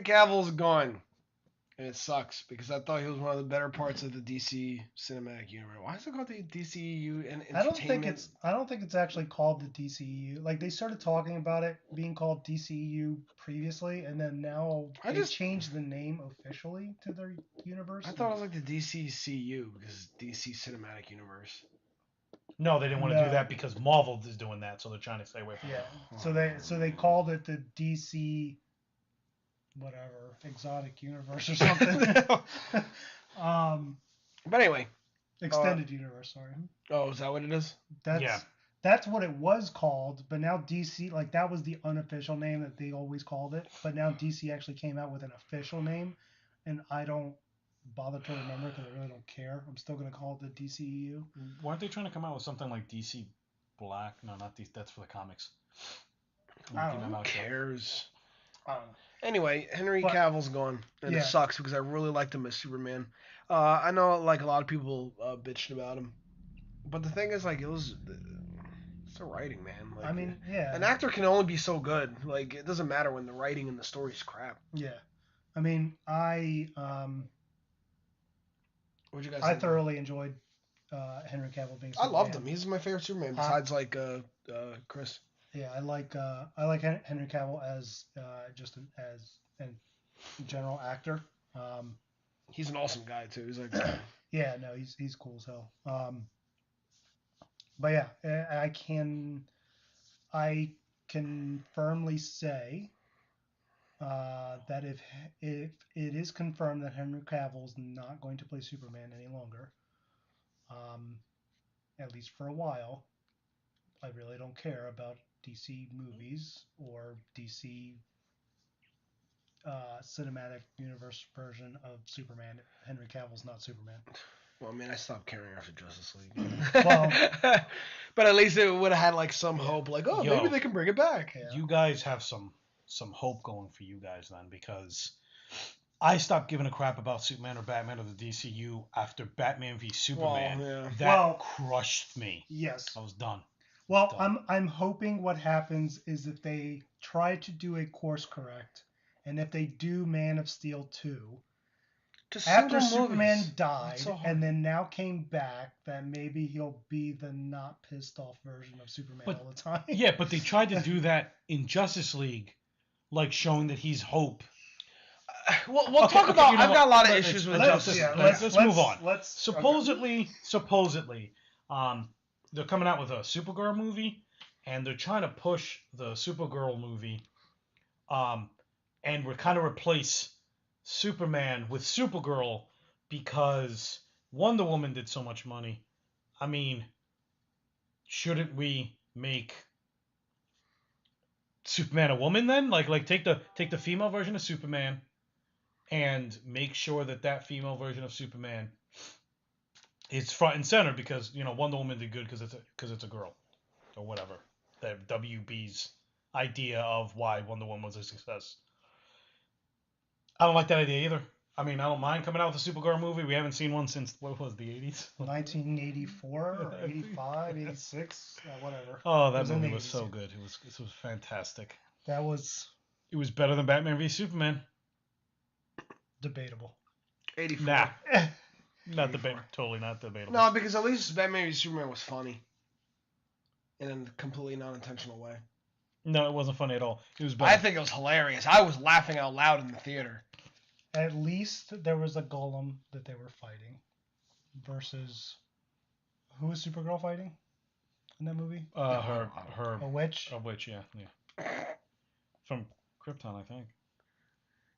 Cavill's gone. And it sucks because I thought he was one of the better parts of the DC cinematic universe. Why is it called the DCEU and Entertainment? I don't think it's actually called the DCEU. Like they started talking about it being called DCEU previously, and then now they changed the name officially to their universe. I thought it was like the DCCU because DC Cinematic Universe. No, they didn't want to do that because Marvel is doing that, so they're trying to stay away from it. Yeah. So they called it the DC whatever exotic universe or something. But anyway, extended universe. Sorry. Oh, is that what it is? That's what it was called, but now DC, like that was the unofficial name that they always called it, but now DC actually came out with an official name, and I don't bother to remember because I really don't care. I'm still gonna call it the DCEU. Weren't they trying to come out with something like DC Black? No, not DC. That's for the comics. Who cares? Anyway, Henry Cavill's gone, and it sucks because I really liked him as Superman. I know like a lot of people bitched about him, but the thing is, like, it's the writing, man. Like, I mean, yeah, an actor can only be so good. Like, it doesn't matter when the writing and the story's crap. Yeah, I mean, What'd you guys? I thoroughly enjoyed Henry Cavill being Superman. I loved him. He's my favorite Superman besides like Chris. Yeah, I like Henry Cavill as just as a general actor. He's an awesome guy too. He's like yeah, no, he's cool as hell. But yeah, I can firmly say that if it is confirmed that Henry Cavill is not going to play Superman any longer, at least for a while, I really don't care about DC movies or DC cinematic universe version of Superman. Henry Cavill's not Superman. Well, I mean, I stopped caring after Justice League. But at least it would have had like some hope, like, oh, maybe they can bring it back. Yeah. You guys have some hope going for you guys then, because I stopped giving a crap about Superman or Batman or the DCU after Batman v Superman. That crushed me. Yes, I was done. Well, I'm hoping what happens is that they try to do a course correct, and if they do Man of Steel 2, after Superman died and then now came back, that maybe he'll be the not pissed off version of Superman all the time. Yeah, but they tried to do that in Justice League, like showing that he's hope. We'll talk about. I've got a lot of issues with Justice League. Let's move on. Supposedly, they're coming out with a Supergirl movie, and they're trying to push the Supergirl movie, and we're kind of replace Superman with Supergirl because Wonder Woman did so much money. I mean, shouldn't we make Superman a woman then? Like take the female version of Superman and make sure that female version of Superman is front and center, because Wonder Woman did good because it's a girl or whatever. That WB's idea of why Wonder Woman was a success. I don't like that idea either. I mean, I don't mind coming out with a Supergirl movie. We haven't seen one since, what was the 80s? 1984 or 85, 86, whatever. Oh, that movie was so good. It was fantastic. It was better than Batman v Superman. Debatable. 84. Nah. Not debatable. Totally not debatable. No, because at least Batman v Superman was funny. In a completely non-intentional way. No, it wasn't funny at all. It was better. I think it was hilarious. I was laughing out loud in the theater. At least there was a golem that they were fighting. Versus... Who was Supergirl fighting in that movie? Her... A witch? A witch, yeah. From Krypton, I think.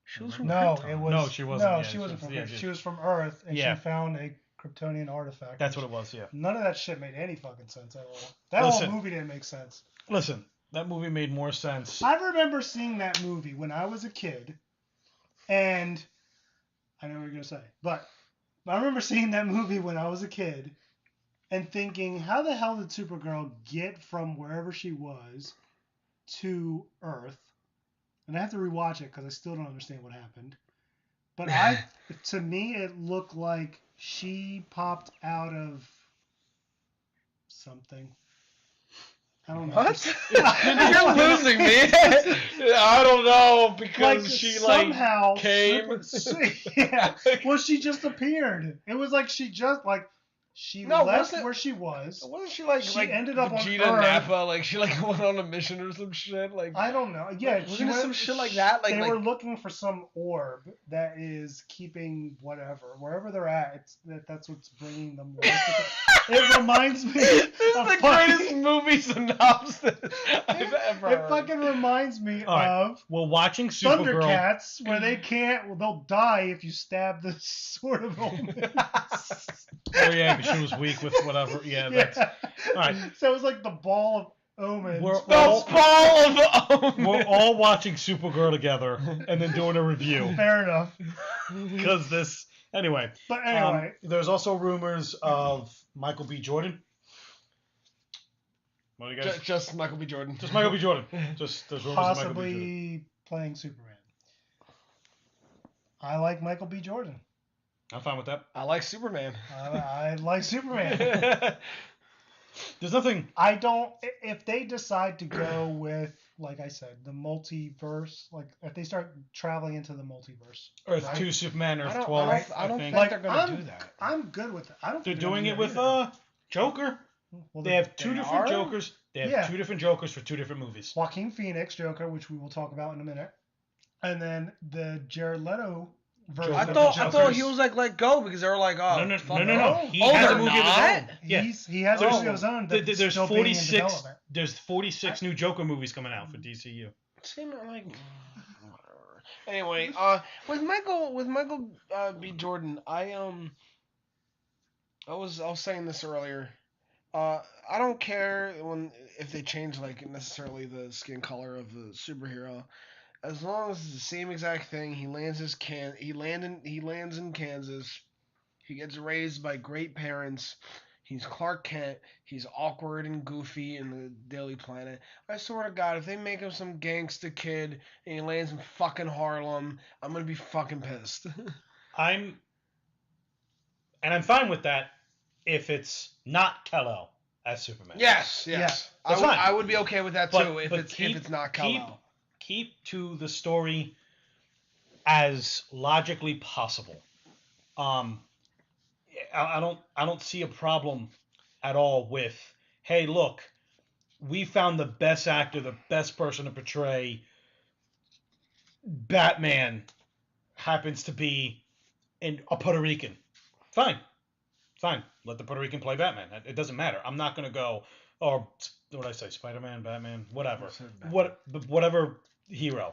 She was from Krypton. No, she wasn't. No, she wasn't from Krypton. She was from Earth, and she found a Kryptonian artifact. That's what it was, yeah. None of that shit made any fucking sense at all. That whole movie didn't make sense. Listen, that movie made more sense. I remember seeing that movie when I was a kid, and I know what you're going to say, but I remember seeing that movie when I was a kid and thinking, how the hell did Supergirl get from wherever she was to Earth? And I have to rewatch it because I still don't understand what happened. But to me, it looked like she popped out of something. I don't know. What? You're losing me. I don't know because she somehow came. Yeah. Well, she just appeared. It was like she just like she left where she was. Wasn't she like she ended up Vegeta on Earth. Nappa? Like she like went on a mission or some shit. Like I don't know. Yeah, wasn't it some shit like that? Like they were looking for some orb that is keeping wherever they're at. That's what's bringing them. It reminds me. This is the greatest movie synopsis I've ever heard. It fucking reminds me of. Well, watching Supergirl. Thundercats, where they can't. Well, they'll die if you stab the Sword of Omens. Oh yeah, because she was weak with whatever. Yeah, that's all right. So it was like the ball of omens. We're all watching Supergirl together and then doing a review. Fair enough. Because this, anyway. But anyway, there's also rumors of Michael B. Jordan. What do you guys? Just Michael B. Jordan. Just Michael B. Jordan. Just there's rumors of Michael B. Jordan. Possibly playing Superman. I like Michael B. Jordan. I'm fine with that. I like Superman. I like Superman. There's nothing. I don't. If they decide to go with, like I said, the multiverse, like if they start traveling into the multiverse, Earth 2 Superman, Earth 12. I don't think they're gonna do that. I'm good with it. I don't. They're doing it with Joker. Well, they have two different Jokers. They have two different Jokers for two different movies. Joaquin Phoenix Joker, which we will talk about in a minute, and then the Jared Leto version. I thought he was like let go because they were like, oh no. He has a movie of his own. Yeah. He has a movie of his own. There's 46. There's 46 new Joker movies coming out for DCEU. Like, anyway, with Michael B. Jordan, I was saying this earlier. I don't care if they change like necessarily the skin color of the superhero, as long as it's the same exact thing. He lands in Kansas. He gets raised by great parents. He's Clark Kent. He's awkward and goofy in the Daily Planet. I swear to God, if they make him some gangsta kid and he lands in fucking Harlem, I'm gonna be fucking pissed. I'm fine with that if it's not Kal-El as Superman. Yes. That's fine. I would be okay with that too if it's not Kal-El. Keep to the story as logically possible. I don't see a problem at all with, hey, look, we found the best actor, the best person to portray Batman happens to be a Puerto Rican. Fine. Let the Puerto Rican play Batman. It doesn't matter. I'm not going to go, or what did I say, Spider-Man, Batman, whatever. Whatever hero.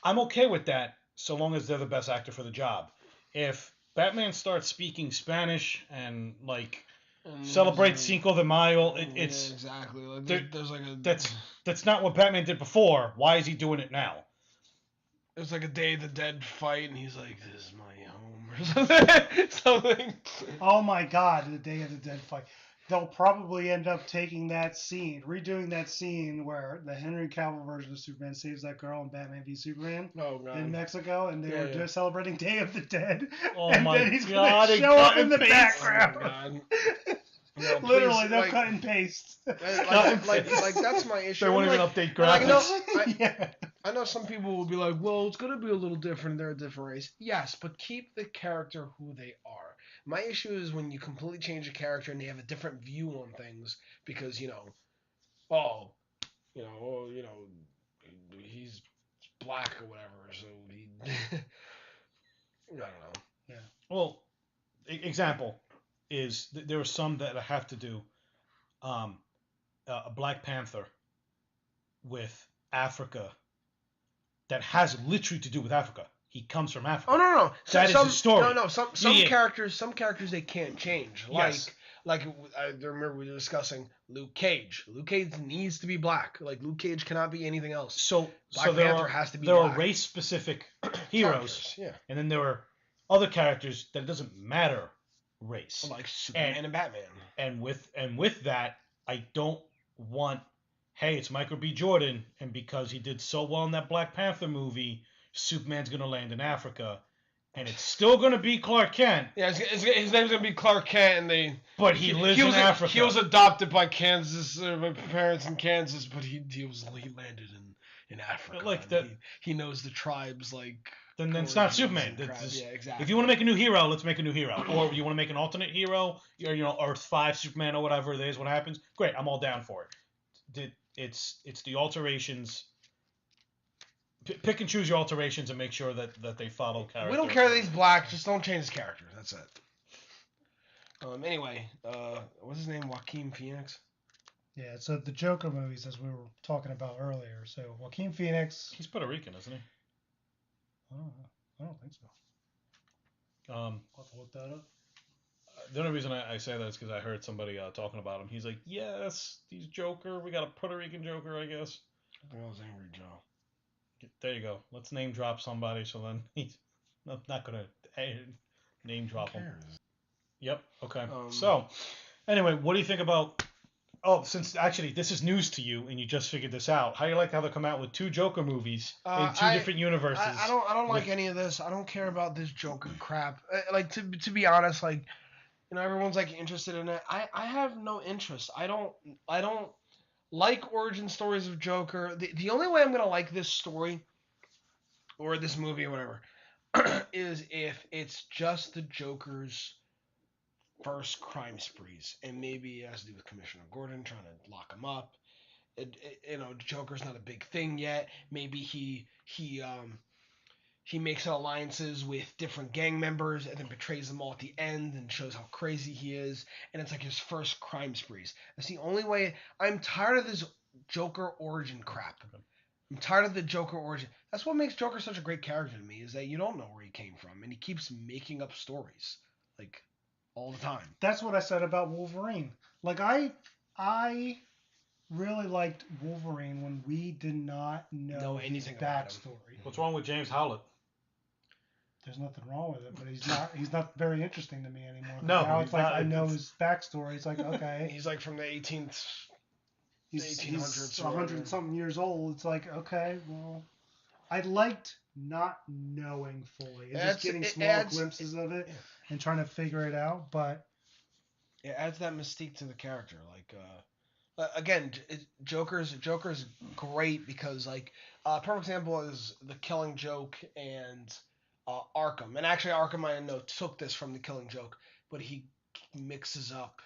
I'm okay with that so long as they're the best actor for the job. If Batman starts speaking Spanish and celebrate Cinco de Mayo, it's exactly there's like a that's not what Batman did before. Why is he doing it now? It's like a Day of the Dead fight, and he's like, "This is my home," or something. Oh my God, the Day of the Dead fight. They'll probably end up taking that scene, redoing that scene where the Henry Cavill version of Superman saves that girl in Batman v Superman in Mexico, and they were just celebrating Day of the Dead. Oh and my then he's God! Gonna show up in the background. Oh no, Literally, they'll cut and paste. Like that's my issue. They won't even update graphics. I know some people will be like, well, it's going to be a little different. They're a different race. Yes, but keep the character who they are. My issue is when you completely change a character and they have a different view on things because, he's black or whatever. So I don't know. Yeah. Well, example is there are some that have to do a Black Panther with Africa that has literally to do with Africa. He comes from Africa. Oh no! That is his story. No. Some characters they can't change. Like I remember we were discussing Luke Cage. Luke Cage needs to be black. Like Luke Cage cannot be anything else. So Black Panther has to be black. There are race specific heroes. Yeah. And then there are other characters that it doesn't matter race. Like Superman and Batman. And with that, I don't want, hey, it's Michael B. Jordan, and because he did so well in that Black Panther movie, Superman's going to land in Africa. and it's still going to be Clark Kent. Yeah, his name's going to be Clark Kent, and But he lives in Africa. He was adopted by Kansas, by parents in Kansas, but he landed in Africa. Like he knows the tribes, like. Then it's not Superman. Yeah, exactly. If you want to make a new hero, let's make a new hero. Or you want to make an alternate hero, or Earth 5 Superman or whatever it is, what happens? Great, I'm all down for it. It's the alterations. Pick and choose your alterations and make sure that they follow character. We don't care that he's black. Just don't change his character. That's it. Anyway, what's his name? Joaquin Phoenix? Yeah, so the Joker movies, as we were talking about earlier. So Joaquin Phoenix. He's Puerto Rican, isn't he? I don't think so. I'll have to look that up. The only reason I say that is because I heard somebody talking about him. He's like, yes, he's Joker. We got a Puerto Rican Joker, I guess. I think it was Angry Joe. There you go. Let's name drop somebody, so then he's not going to name drop him. Yep, okay. So, anyway, what do you think about... Oh, since actually this is news to you and you just figured this out, how do you like how they come out with 2 Joker movies in 2 different universes? I don't like any of this. I don't care about this Joker crap. Like to be honest, like everyone's like interested in it. I have no interest. I don't like origin stories of Joker. The only way I'm gonna like this story or this movie or whatever is if it's just the Joker's first crime sprees, and maybe it has to do with Commissioner Gordon trying to lock him up. Joker's not a big thing yet. Maybe he makes alliances with different gang members and then betrays them all at the end and shows how crazy he is, and it's like his first crime sprees. That's the only way. I'm tired of this Joker origin crap. I'm tired of the Joker origin. That's what makes Joker such a great character to me, is that you don't know where he came from, and he keeps making up stories. Like, all the time. That's what I said about Wolverine. Like, I really liked Wolverine when we did not know anything backstory. What's wrong with James Howlett? There's nothing wrong with it, but he's not very interesting to me anymore. No, now it's like I know his backstory. It's like, okay. He's like from the 1800s. He's 100 something years old. It's like, okay, well, I liked not knowing fully. Just getting small glimpses of it and trying to figure it out, but it adds that mystique to the character. Like, again, Joker's great because, like, perfect example is the Killing Joke and Arkham. And actually, Arkham, I know, took this from the Killing Joke, but he mixes up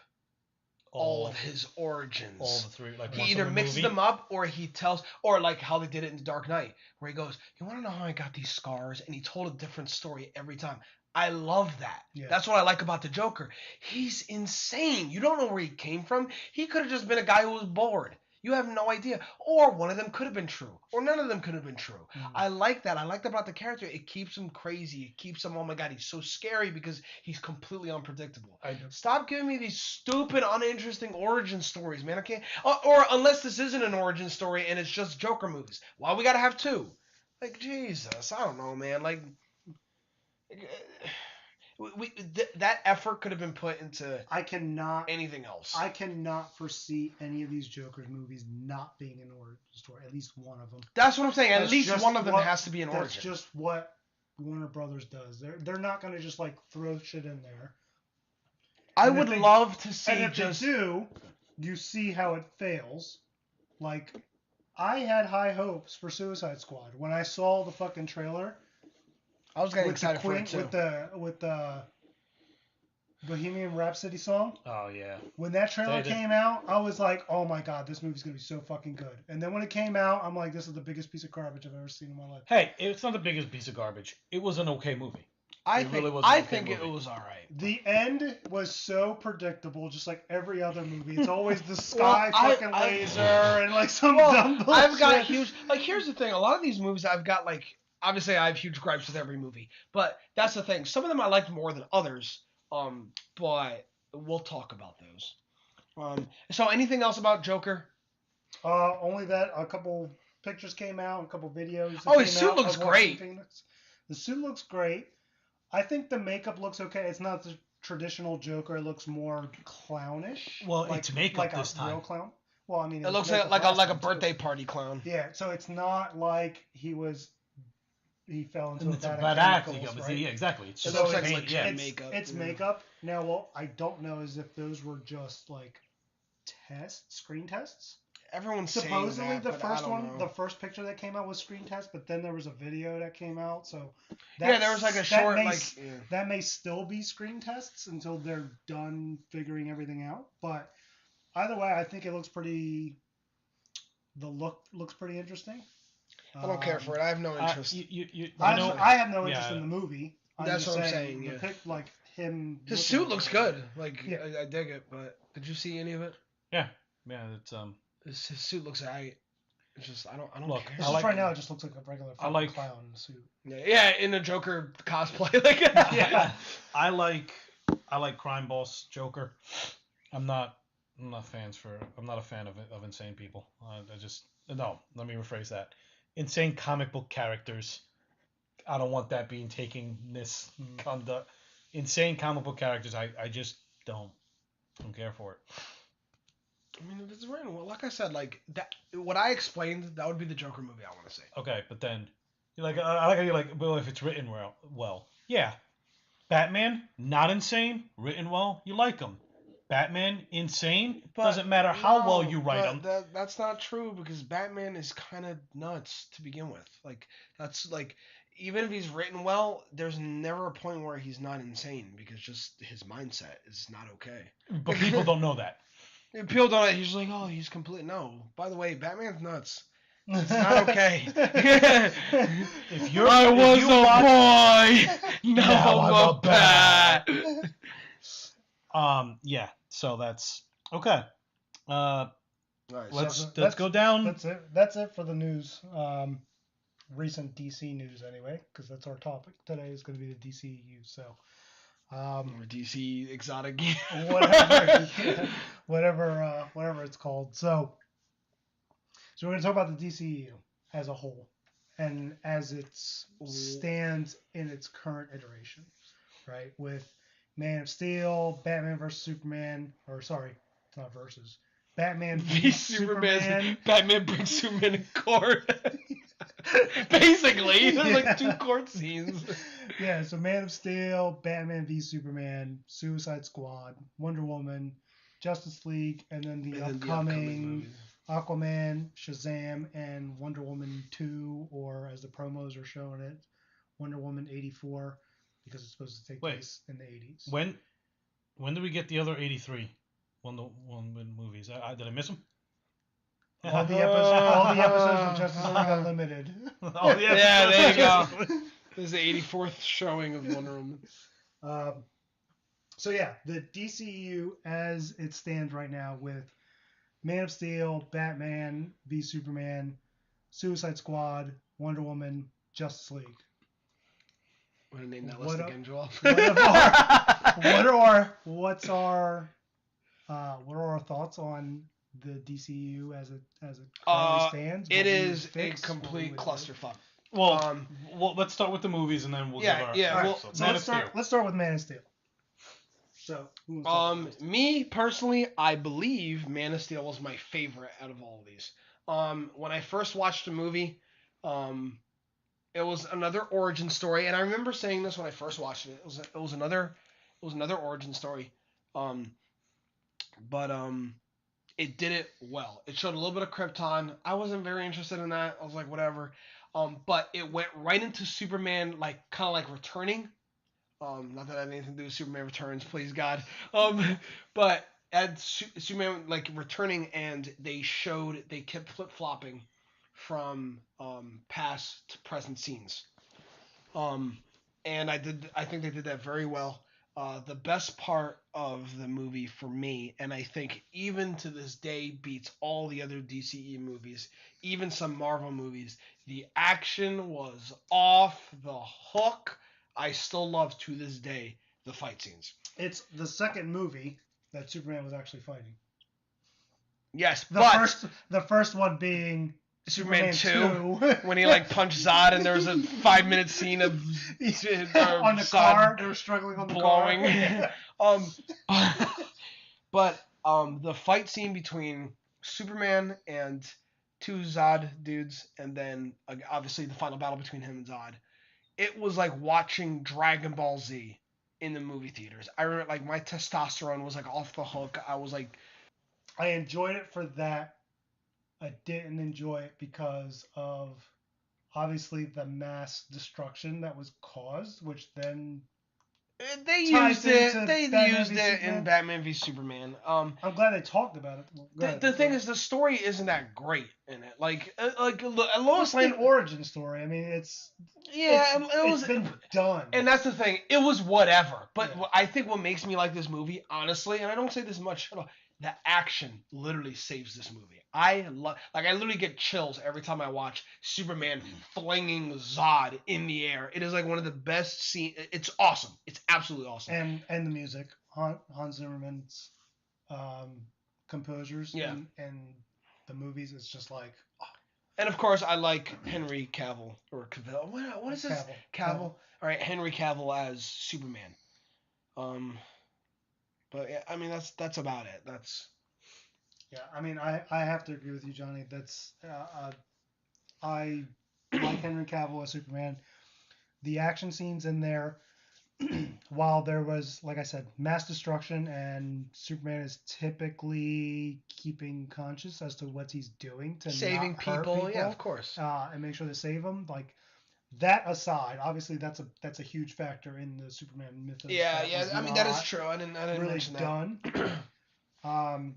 all of his origins. All the 3. Like, he either mixes them up or he tells, or like how they did it in The Dark Knight, where he goes, "You want to know how I got these scars?" And he told a different story every time. I love that. Yeah. That's what I like about the Joker. He's insane. You don't know where he came from. He could have just been a guy who was bored. You have no idea. Or one of them could have been true. Or none of them could have been true. Mm-hmm. I like that. I like that about the character. It keeps him crazy. It keeps him, oh my God, he's so scary because he's completely unpredictable. Stop giving me these stupid, uninteresting origin stories, man. Okay? Or unless this isn't an origin story and it's just Joker movies. Why we gotta have 2? Like, Jesus. I don't know, man. Like... that effort could have been put into anything else. I cannot foresee any of these Joker's movies not being an origin story. At least one of them. That's what I'm saying. At least one of them has to be an origin. That's just what Warner Brothers does. They're not going to just like throw shit in there. I would love to see. And if they do, you see how it fails. Like, I had high hopes for Suicide Squad when I saw the fucking trailer. I was getting excited for it too. With the Bohemian Rhapsody song. Oh yeah. When that trailer came out, I was like, "Oh my God, this movie's gonna be so fucking good." And then when it came out, I'm like, "This is the biggest piece of garbage I've ever seen in my life." Hey, it's not the biggest piece of garbage. It was an okay movie. I think it was all right. The end was so predictable, just like every other movie. It's always the sky fucking laser and like some dumb bullshit. I've got huge. Like, here's the thing: a lot of these movies, I've got like. Obviously, I have huge gripes with every movie, but that's the thing. Some of them I liked more than others, but we'll talk about those. So anything else about Joker? Only that a couple pictures came out, a couple videos. Oh, his suit looks great. The suit looks great. I think the makeup looks okay. It's not the traditional Joker. It looks more clownish. Well, it's makeup this time. Like a real clown. Well, I mean, it looks like a birthday party clown. Yeah, so it's not like he was he fell into And a it's a vat bad of act. chemicals, Right? right? Yeah, exactly. It's It just looks like paint, legit yeah. makeup. It's yeah. makeup. Now, what I don't know is if those were just like screen tests. Everyone's Supposedly saying that, the but first I don't one, know. the first picture that came out was screen test, but then there was a video that came out, so Yeah, there was like a short, that may still be screen tests until they're done figuring everything out. But either way, I think it looks pretty. The look looks pretty interesting. I don't care for it. I have no interest. I have no interest in the movie. That's what I'm saying. The like him. His suit looks good. Like I dig it. But did you see any of it? Yeah, it's His suit looks alright. It's just I don't look. care. It's just right now it just looks like a regular clown suit. Yeah, in a Joker cosplay. Like yeah, I like crime boss Joker. I'm not a fan of insane people. Let me rephrase that. Insane comic book characters. I don't want that being taking this conduct. Insane comic book characters. I just don't care for it. I mean, it's random. Like I said, like that. What I explained, that would be the Joker movie. I want to say. Okay, but then, I like how you're like, well, if it's written well, yeah. Batman, not insane, written well, you like him. Batman, insane, doesn't matter how well you write him. That's not true because Batman is kind of nuts to begin with. Like that's like, even if he's written well, there's never a point where he's not insane because just his mindset is not okay. But people don't know that. People don't. He's like, oh, he's complete. No, by the way, Batman's nuts. It's not okay. I was a boy. Now I'm a bat. Yeah. So that's okay. Right, let's go down. That's it for the news. Recent DC news anyway, because that's our topic today. Is going to be the DCEU. So. Or DC exotic whatever it's called. So we're going to talk about the DCEU as a whole and as it stands in its current iteration, right? With Man of Steel, Batman vs Superman, it's not versus. Batman v Superman. Batman brings Superman in court. Basically, there's like 2 court scenes. Yeah, so Man of Steel, Batman v Superman, Suicide Squad, Wonder Woman, Justice League, and then the upcoming Aquaman, Shazam, and Wonder Woman 2, or as the promos are showing it, Wonder Woman 84, because it's supposed to take place in the 80s. When do we get the other 83 Wonder Woman movies? Did I miss them? All the episodes of Justice League Unlimited. Yeah, there you go. This is the 84th showing of Wonder Woman. So yeah, the DCEU as it stands right now with Man of Steel, Batman v Superman, Suicide Squad, Wonder Woman, Justice League. I'm gonna name that list again, Joel. What are our thoughts on the DCU as it currently stands? It is a complete clusterfuck. Well, let's start with the movies and then we'll give our... Yeah, right, let's start with Man of Steel. So, me personally, I believe Man of Steel was my favorite out of all of these. When I first watched the movie, it was another origin story, and I remember saying this when I first watched it. It was another origin story, but it did it well. It showed a little bit of Krypton. I wasn't very interested in that. I was like, whatever. But it went right into Superman, like kind of like returning. Not that I had anything to do with Superman Returns, please God. But at Superman like returning, and they kept flip flopping from past to present scenes. And I think they did that very well. The best part of the movie for me, and I think even to this day beats all the other DCE movies, even some Marvel movies, the action was off the hook. I still love to this day the fight scenes. It's the second movie that Superman was actually fighting. Yes, the first one being Superman 2 when he like punched Zod and there was a 5-minute scene of on the Zod car. They were struggling on the blowing. car. But the fight scene between Superman and 2 Zod dudes, and then obviously the final battle between him and Zod. it was like watching Dragon Ball Z in the movie theaters. I remember like my testosterone was like off the hook. I was like, I enjoyed it for that. I didn't enjoy it because of obviously the mass destruction that was caused, which then they used it in Batman v Superman. I'm glad they talked about it. The thing is, the story isn't that great in it. Like Lois Lane origin story. I mean, it's been done, and that's the thing. It was whatever. But I think what makes me like this movie, honestly, and I don't say this much at all, the action literally saves this movie. I literally get chills every time I watch Superman flinging Zod in the air. It is like one of the best scenes. It's awesome. It's absolutely awesome. And the music, Hans Zimmerman's composers and the movies is just like. Oh. And of course, I like Henry Cavill or Cavill. What is this? Cavill. All right, Henry Cavill as Superman. But yeah, I mean that's about it. That's. Yeah, I mean I have to agree with you, Johnny. That's I like Henry Cavill as Superman. The action scenes in there, while there was, like I said, mass destruction, and Superman is typically keeping conscious as to what he's doing to saving not hurt people, yeah, of course, and make sure to save them. Like that aside, obviously that's a huge factor in the Superman mythos. Yeah. I mean that is true. I didn't really mention that. Done.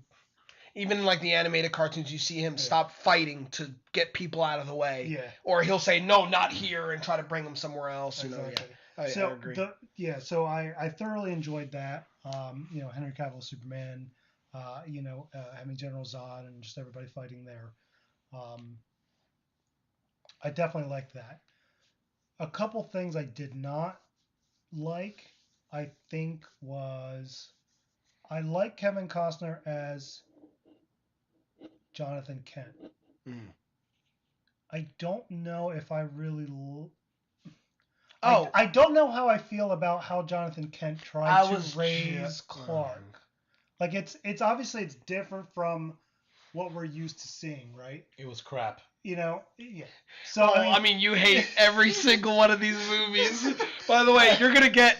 Even in like the animated cartoons, you see him stop fighting to get people out of the way. Yeah. Or he'll say, no, not here, and try to bring them somewhere else. Exactly. I agree. So I thoroughly enjoyed that. Henry Cavill Superman, having General Zod and just everybody fighting there. I definitely liked that. A couple things I did not like, I think, was I like Kevin Costner as Jonathan Kent. I don't know if I really. I don't know how I feel about how Jonathan Kent tried to raise Clark. Like it's obviously it's different from what we're used to seeing, right? It was crap. Yeah. So I mean, you hate every single one of these movies. By the way,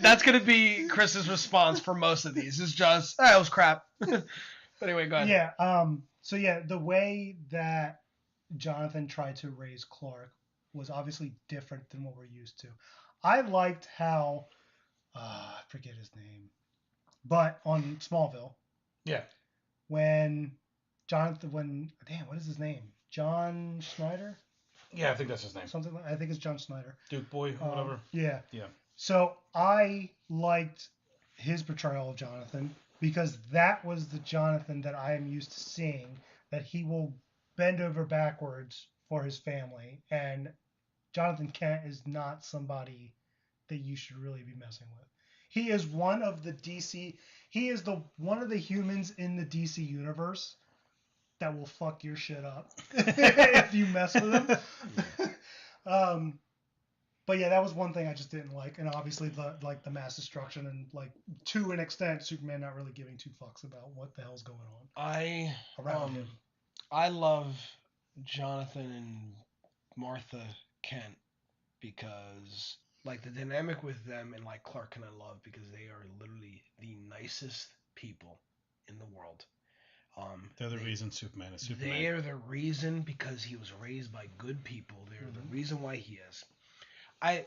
that's gonna be Chris's response for most of these. It's just it was crap. But anyway, go ahead. Yeah. So the way that Jonathan tried to raise Clark was obviously different than what we're used to. I liked how I forget his name, but on Smallville. Yeah. What is his name? John Schneider? Yeah, I think that's his name. I think it's John Schneider. Duke Boy, whatever. Yeah. Yeah. So I liked his portrayal of Jonathan because that was the Jonathan that I am used to seeing, that he will bend over backwards for his family, and Jonathan Kent is not somebody that you should really be messing with. He is one of the one of the humans in the DC universe that will fuck your shit up if you mess with him. But yeah, that was one thing I just didn't like, and obviously the mass destruction and like to an extent, Superman not really giving two fucks about what the hell's going on around him. I love Jonathan and Martha Kent because like the dynamic with them and like Clark and I love because they are literally the nicest people in the world. They're the reason Superman is Superman. They are the reason because he was raised by good people. They're the reason why he is. I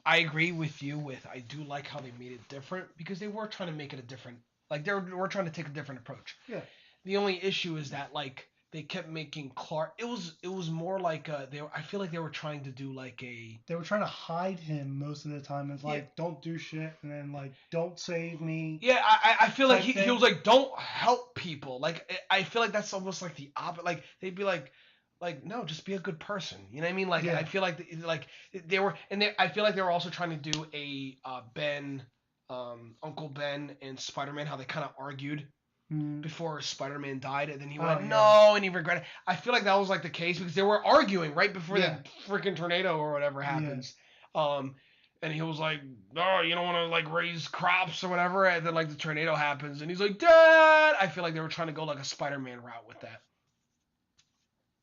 agree with you I do like how they made it different because they were trying to make it a different, like they were trying to take a different approach. Yeah. The only issue is that like they kept making Clark. It was more like I feel like they were trying to do like a. They were trying to hide him most of the time. It's like don't do shit, and then like don't save me. Yeah, I feel like he was like don't help people. Like I feel like that's almost like the opposite. Like they'd be like no, just be a good person. You know what I mean? Like I feel like they were, and I feel like they were also trying to do a Ben, Uncle Ben and Spider-Man, how they kind of argued. Before Spider-Man died, and then he went no, and he regretted. I feel like that was like the case because they were arguing right before the freaking tornado or whatever happens. And he was like, "Oh, you don't want to like raise crops or whatever," and then like the tornado happens, and he's like, "Dad!" I feel like they were trying to go like a Spider-Man route with that.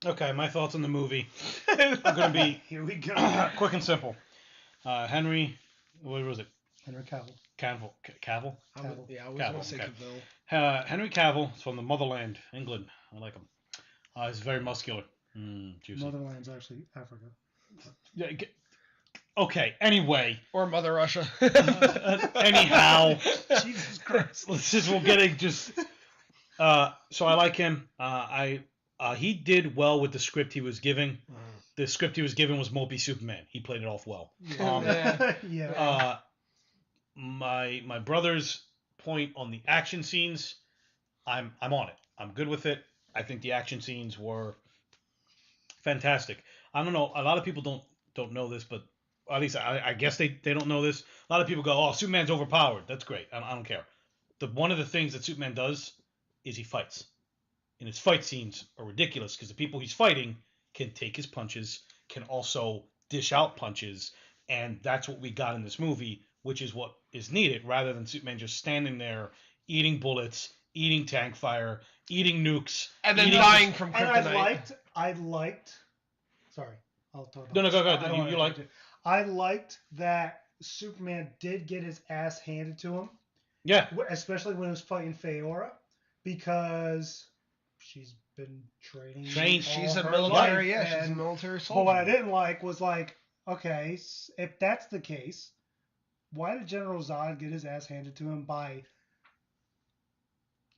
Okay, my thoughts on the movie are going to be here we go, quick and simple. Henry, what was it? Henry Cavill. Cavill? Yeah, I was going to say okay. Cavill. Henry Cavill is from the motherland, England. I like him. He's very muscular. Juicy. Motherland's actually Africa. Yeah. Okay. Anyway. Or Mother Russia. Anyhow. Jesus Christ. We'll get it. Just. So I like him. He did well with the script he was giving. The script he was given was Mopey Superman. He played it off well. Yeah. My brother's point on the action scenes, I'm on it. I'm good with it. I think the action scenes were fantastic. I don't know. A lot of people don't know this, but at least I guess they don't know this. A lot of people go, "Oh, Superman's overpowered." That's great. I don't care. One of the things that Superman does is he fights, and his fight scenes are ridiculous because the people he's fighting can take his punches, can also dish out punches, and that's what we got in this movie, which is what is needed, rather than Superman just standing there eating bullets, eating tank fire, eating nukes, and then dying from kryptonite. And I liked. Sorry, I'll talk about. No, go ahead. You liked it. I liked that Superman did get his ass handed to him. Yeah. Especially when he was fighting Feora, because she's been training. She's a military. Yeah, she's a military soldier. But what I didn't like was okay, if that's the case, why did General Zod get his ass handed to him by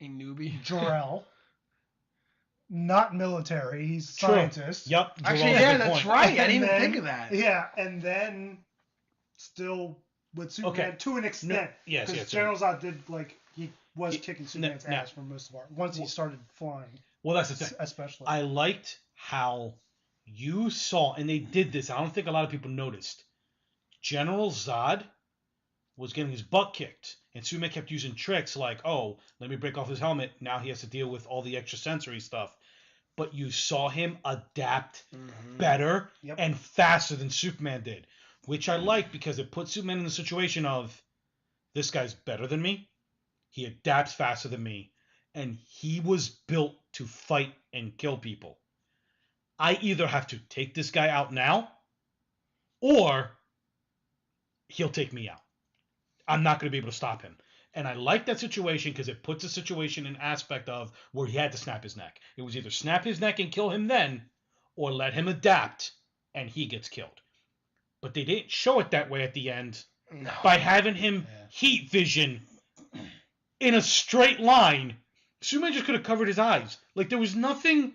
a newbie? Jor-El. Not military, he's a scientist. Yep. Actually, yeah, that's right. I didn't even think of that. Yeah, and then still with Superman to an extent. Yes. General Zod did he was kicking Superman's ass for most of once he started flying. Well, that's the thing. Especially. I liked how you saw, and they did this. I don't think a lot of people noticed. General Zod was getting his butt kicked, and Superman kept using tricks like, "Oh, let me break off his helmet." Now he has to deal with all the extrasensory stuff. But you saw him adapt better and faster than Superman did, which I like because it puts Superman in the situation of, this guy's better than me, he adapts faster than me, and he was built to fight and kill people. I either have to take this guy out now, or he'll take me out. I'm not going to be able to stop him. And I like that situation because it puts a situation in aspect of where he had to snap his neck. It was either snap his neck and kill him then, or let him adapt and he gets killed. But they didn't show it that way at the end by having him heat vision in a straight line. Superman just could have covered his eyes. There was nothing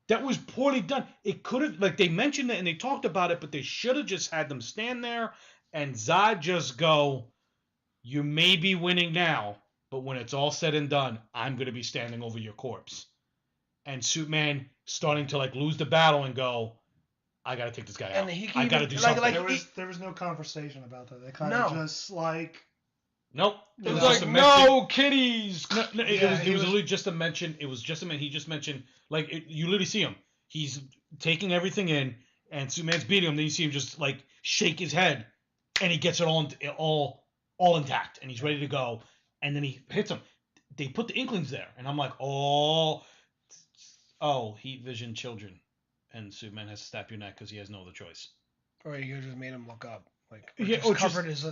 that was poorly done. It could have, they mentioned it and they talked about it, but they should have just had them stand there and Zod just go, "You may be winning now, but when it's all said and done, I'm going to be standing over your corpse." And Superman starting to lose the battle and go, "I got to take this guy out. I got to do something." There was no conversation about that. They kind of just Nope. It was like, "No kitties." No, it was literally just a mention. It was just a mention. He just mentioned, you literally see him. He's taking everything in, and Superman's beating him. Then you see him just shake his head, and he gets it all intact, and he's ready to go, and then he hits him. They put the Inklings there, and I'm like, oh, heat vision children, and Superman has to snap your neck because he has no other choice. Or you just made him look up, covered his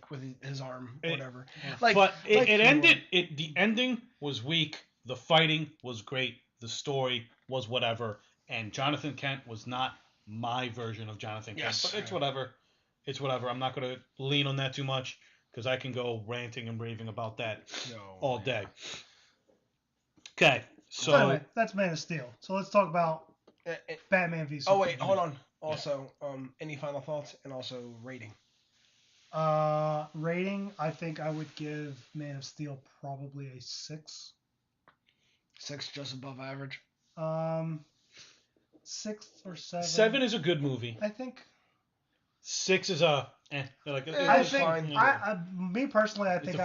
with his arm, whatever. But it ended. The ending was weak. The fighting was great. The story was whatever, and Jonathan Kent was not my version of Jonathan Kent. But it's whatever. It's whatever. I'm not going to lean on that too much because I can go ranting and raving about that all day. Okay, so anyway, that's Man of Steel. So let's talk about Batman v Superman. Oh wait, hold on. Also, any final thoughts and also rating? Rating, I think I would give Man of Steel probably a 6. 6, just above average. 6 or 7. 7 is a good movie. I think 6 is a. Me personally, I think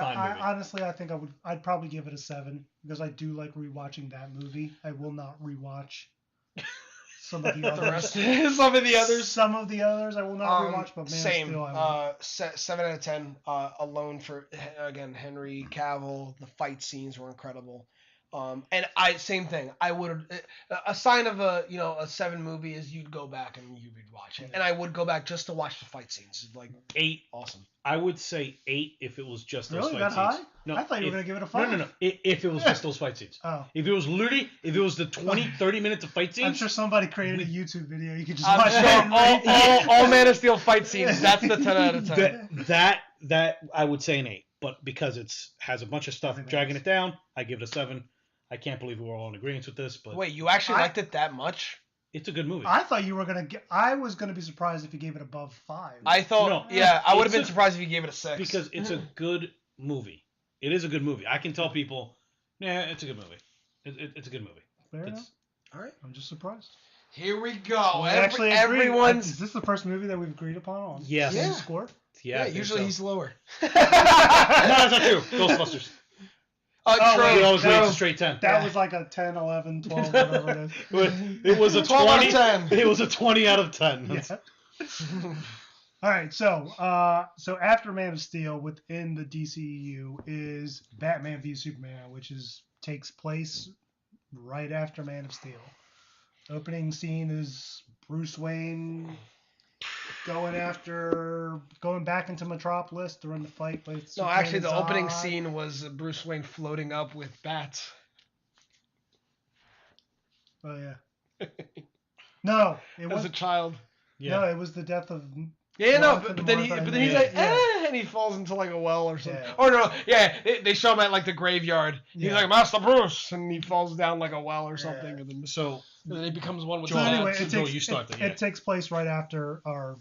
I'd probably give it a 7 because I do like rewatching that movie. I will not rewatch some of the others. Some of the others. Some of the others I will not rewatch, but Man same. of Steel I will. 7 out of 10. Alone for again Henry Cavill. The fight scenes were incredible. And same thing. I would a sign of a 7 movie is you'd go back and you'd watch it, and I would go back just to watch the fight scenes. Like 8, awesome. I would say 8 if it was just those really fight that scenes. high? No, I thought you were gonna give it a 5. No. If it was just those fight scenes. Oh. If it was the 20, 30 minutes of fight scenes. I'm sure somebody created a YouTube video. You could just I'm watch sure all Man of Steel fight scenes. That's the 10 out of 10. That I would say an 8, but because has a bunch of stuff dragging it down, I give it a 7. I can't believe we're all in agreement with this, but wait, you actually liked it that much? It's a good movie. I thought you were gonna get. I was gonna be surprised if you gave it above 5. I thought, I would have been surprised if you gave it a 6 because it's a good movie. It is a good movie. I can tell people, it's a good movie. It's a good movie. Fair enough. All right, I'm just surprised. Here we go. Everyone's. Is this the first movie that we've agreed upon on? Yes. Yeah. Score? Yeah, usually he's lower. No, that's not true. Ghostbusters. True. We always rate it straight 10. That was like a 10, 11, 12, whatever it is. It was a 12 20. out of 10. It was a 20 out of 10. Yeah. All right, so after Man of Steel within the DCEU is Batman v Superman, which takes place right after Man of Steel. Opening scene is Bruce Wayne going back into Metropolis during the fight with No, Superman actually, and the opening Zod. scene was Bruce Wayne floating up with bats. Oh yeah. No, it As was a child. Yeah. No, it was the death of. Yeah, no, Martha but then he's yeah, like, yeah. and he falls into like a well or something. Yeah. Or no, yeah, they show him at like the graveyard. He's Yeah. like, Master Bruce, and he falls down like a well or something, and then he becomes one with So the anyway, bats. it takes place right after, or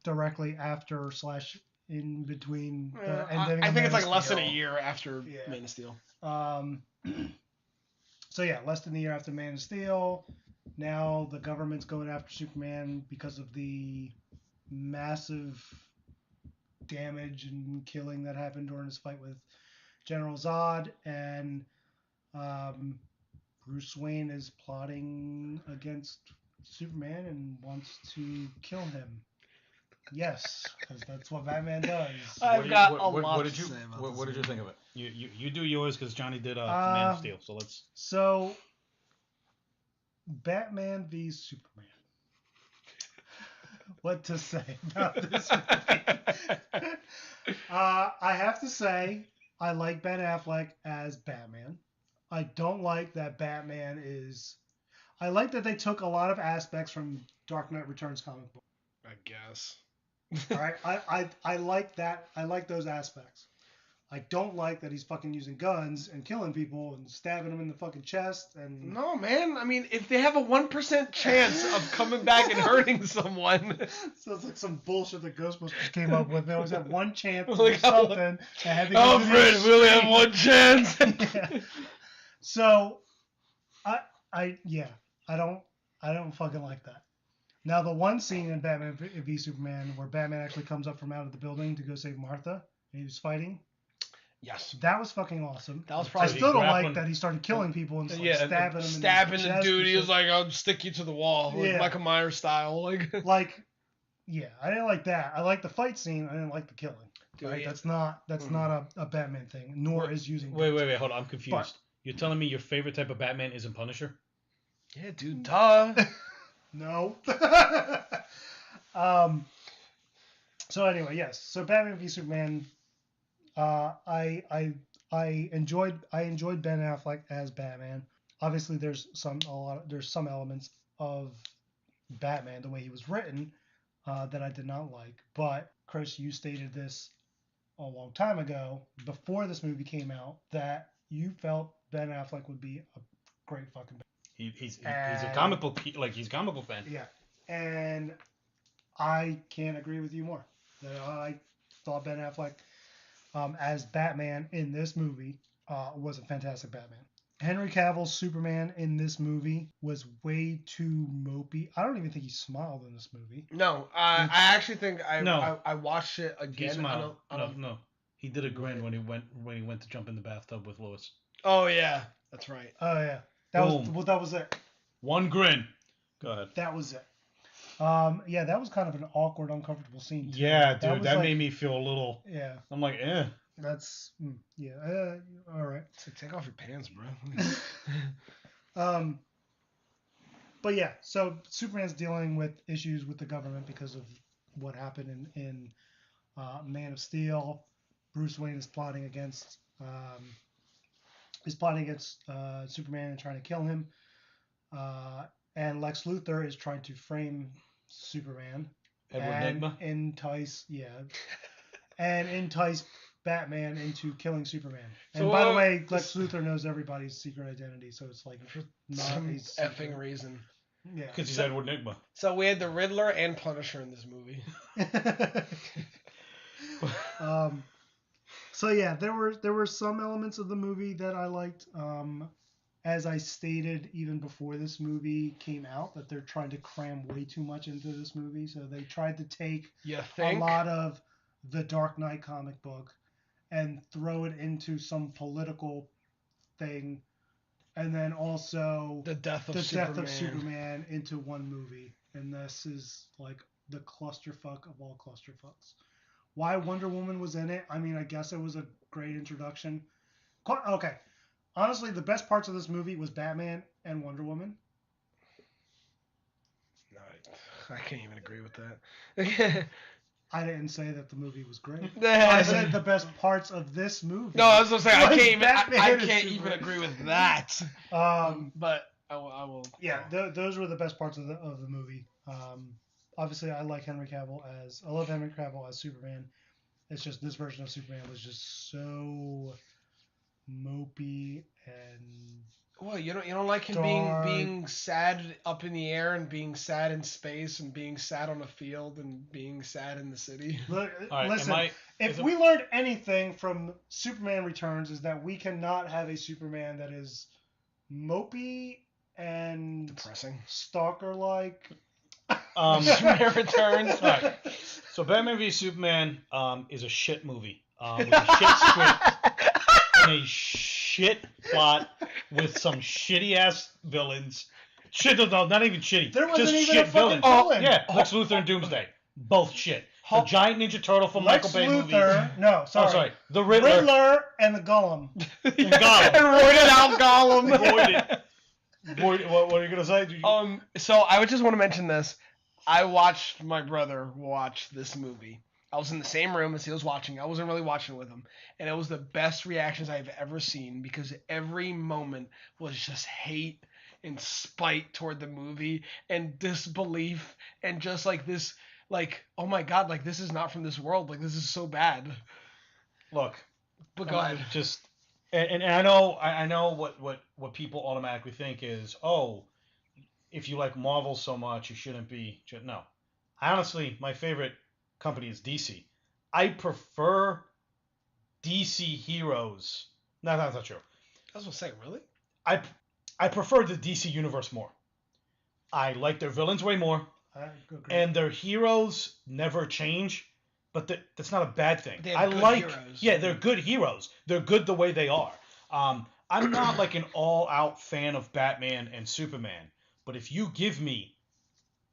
directly after / in between the ending. I of think it's Man like of less than a Steel. year after Yeah. Man of Steel. So yeah, less than a year after Man of Steel. Now the government's going after Superman because of the massive damage and killing that happened during his fight with General Zod, and Bruce Wayne is plotting against Superman and wants to kill him. Yes, because that's what Batman does. I've got a lot to say about this. What did you think of it? You do yours because Johnny did Man of Steel. So let's. So, Batman v Superman. What to say about this movie? I have to say, I like Ben Affleck as Batman. I don't like that Batman is. I like that they took a lot of aspects from Dark Knight Returns comic book. I guess. All right, I like that. I like those aspects. I don't like that he's fucking using guns and killing people and stabbing them in the fucking chest and. No, man. I mean, if they have a 1% chance of coming back and hurting someone. So it's like some bullshit that Ghostbusters came up with. They always had one chance to do Like, something. Alfred, we only have one chance. Yeah. So, I don't fucking like that. Now, the one scene in Batman v Superman where Batman actually comes up from out of the building to go save Martha, and he was fighting. Yes. That was fucking awesome. That was I probably still don't like that he started killing people and stabbing them. Stabbing in the dude. He was like, "I'll stick you to the wall," like Michael Myers style. Like, yeah, I didn't like that. I like the fight scene. I didn't like the killing. Right? That's not a Batman thing. Nor is using. Wait, hold on. I'm confused. But, you're telling me your favorite type of Batman isn't Punisher? Yeah, dude. Duh. No. So anyway, yes. So Batman v Superman. I enjoyed Ben Affleck as Batman. Obviously, there's some elements of Batman, the way he was written, that I did not like. But Chris, you stated this a long time ago, before this movie came out, that you felt Ben Affleck would be a great fucking Batman. He's a comic book he's a comic book fan. Yeah, and I can't agree with you more. I thought Ben Affleck as Batman in this movie was a fantastic Batman. Henry Cavill's Superman in this movie was way too mopey. I don't even think he smiled in this movie. No, I actually think I watched it again. He smiled. No. He did a grin when he went to jump in the bathtub with Lois. Oh yeah, that's right. Oh yeah, that was it. One grin. Go ahead. That was it. That was kind of an awkward, uncomfortable scene too. Yeah, dude, that made me feel a little. Yeah. I'm like, eh. That's yeah. All right. So take off your pants, bro. But yeah, so Superman's dealing with issues with the government because of what happened in Man of Steel. Bruce Wayne is plotting against Superman and trying to kill him. And Lex Luthor is trying to frame Superman and entice Batman into killing Superman. And so, by the way, Lex Luthor knows everybody's secret identity, so it's like not some effing reason. Yeah, because he's Edward Nygma. So we had the Riddler and Punisher in this movie. So yeah, there were some elements of the movie that I liked. As I stated even before this movie came out, that they're trying to cram way too much into this movie. So they tried to take a lot of the Dark Knight comic book and throw it into some political thing, and then also the death of Superman into one movie. And this is like the clusterfuck of all clusterfucks. Why Wonder Woman was in it? I mean, I guess it was a great introduction. Okay. Honestly, the best parts of this movie was Batman and Wonder Woman. No, I can't even agree with that. I didn't say that the movie was great. I said the best parts of this movie. No, I was going to say, I can't even agree with that. But I will. Yeah, those were the best parts of the movie. Obviously, I love Henry Cavill as Superman. It's just this version of Superman was just so mopey and well, you don't like him being sad up in the air and being sad in space and being sad on a field and being sad in the city. Listen, if we learned anything from Superman Returns is that we cannot have a Superman that is mopey and depressing, stalker-like. Superman Returns. All right. So Batman v Superman is a shit movie with a shit script and a shit plot with some shitty ass villains. Shit, no, not even shitty. There wasn't just even shit a villain. Yeah, Lex Luthor and Doomsday, both shit. The giant Ninja Turtle from Michael Bay movies. No, sorry. Oh, sorry. The Riddler. Riddler and the Golem. And Gollum. Roided out Gollum. What are you gonna say? So I would just want to mention this. I watched my brother watch this movie. I was in the same room as he was watching. I wasn't really watching with him. And it was the best reactions I've ever seen because every moment was just hate and spite toward the movie and disbelief and just like this, like, oh my God, like this is not from this world. Like this is so bad. Look. But go ahead. Just, and I know what people automatically think is, oh, if you like Marvel so much, you shouldn't be. No. Honestly, my favorite company is DC. I prefer DC heroes. No, that's not true. I was going to say, really? I prefer the DC universe more. I like their villains way more. And their heroes never change. But that's not a bad thing. I like heroes. Yeah, they're good heroes. They're good the way they are. I'm not like an all-out fan of Batman and Superman. But if you give me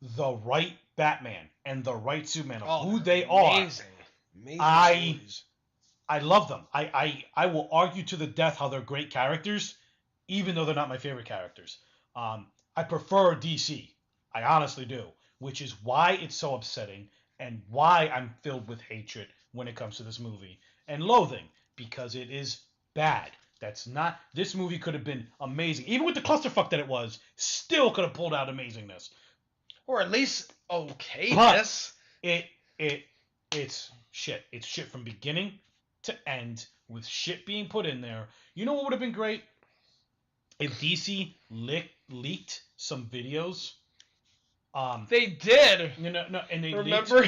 the right Batman and the right Superman of who they are, I love them. I will argue to the death how they're great characters, even though they're not my favorite characters. I prefer DC. I honestly do, which is why it's so upsetting and why I'm filled with hatred when it comes to this movie and loathing, because it is bad. This movie could have been amazing. Even with the clusterfuck that it was, still could have pulled out amazingness. Or at least okayness. But it's shit. It's shit from beginning to end with shit being put in there. You know what would have been great? If DC leaked some videos. They did. No, and they remember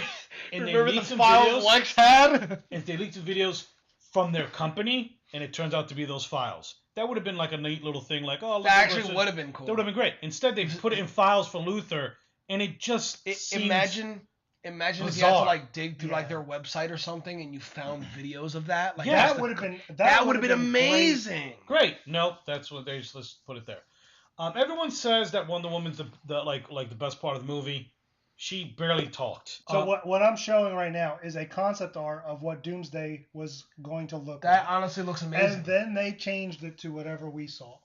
the files Lex had? If they leaked the videos from their company, and it turns out to be those files. That would have been like a neat little thing, like, oh, that actually would have been cool. That would have been great. Instead, they put it in files for Luthor, and it just imagine bizarre. if you had to like dig through like their website or something, and you found videos of that. Like that would have been amazing. Great. Nope, that's what they just let's put it there. Everyone says that Wonder Woman's the best part of the movie. She barely talked. So what I'm showing right now is a concept art of what Doomsday was going to look That like. honestly looks amazing. And then they changed it to whatever we saw.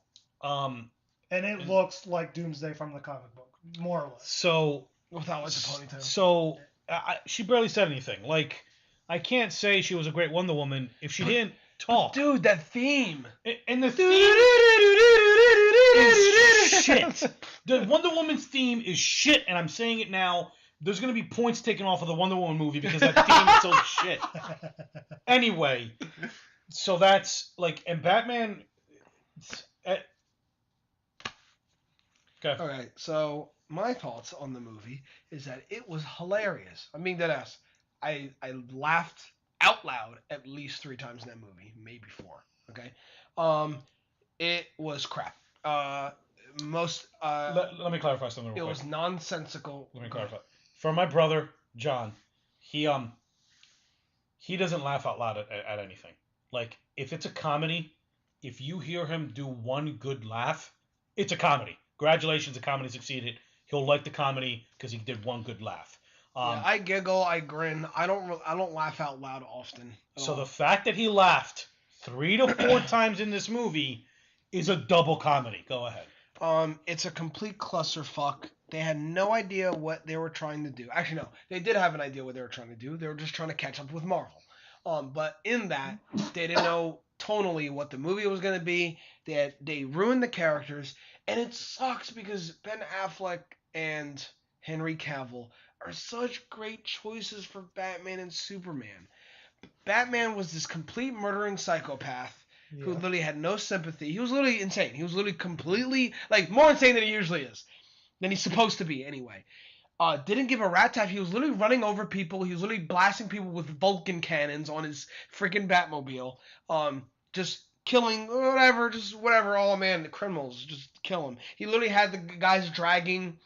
And it looks like Doomsday from the comic book, more or less. So without like the ponytail. So she barely said anything. Like, I can't say she was a great Wonder Woman if she didn't talk. Dude, that theme. And the theme is shit. The Wonder Woman's theme is shit, and I'm saying it now. There's going to be points taken off of the Wonder Woman movie because that theme is so shit. Anyway, so that's like, and Batman. Okay, so my thoughts on the movie is that it was hilarious. I'm being dead ass. I laughed out loud at least 3 times in that movie, maybe 4. Okay, it was crap. Let me clarify something real quick. It was nonsensical. Let me clarify. For my brother John, he doesn't laugh out loud at anything. Like, if it's a comedy, if you hear him do one good laugh, it's a comedy. Congratulations, the comedy succeeded. He'll like the comedy because he did one good laugh. Yeah, I giggle, I grin. I don't laugh out loud often. So the fact that he laughed 3 to 4 times in this movie is a double comedy. Go ahead. It's a complete clusterfuck. They had no idea what they were trying to do. Actually, no, they did have an idea what they were trying to do. They were just trying to catch up with Marvel. But in that, they didn't know tonally what the movie was going to be. They ruined the characters, and it sucks because Ben Affleck and Henry Cavill are such great choices for Batman and Superman. Batman was this complete murdering psychopath who literally had no sympathy. He was literally insane. He was literally completely, like, more insane than he usually is. Than he's supposed to be, anyway. Didn't give a rat tap. He was literally running over people. He was literally blasting people with Vulcan cannons on his freaking Batmobile. Just killing whatever, all man, the criminals, just kill him. He literally had the guys dragging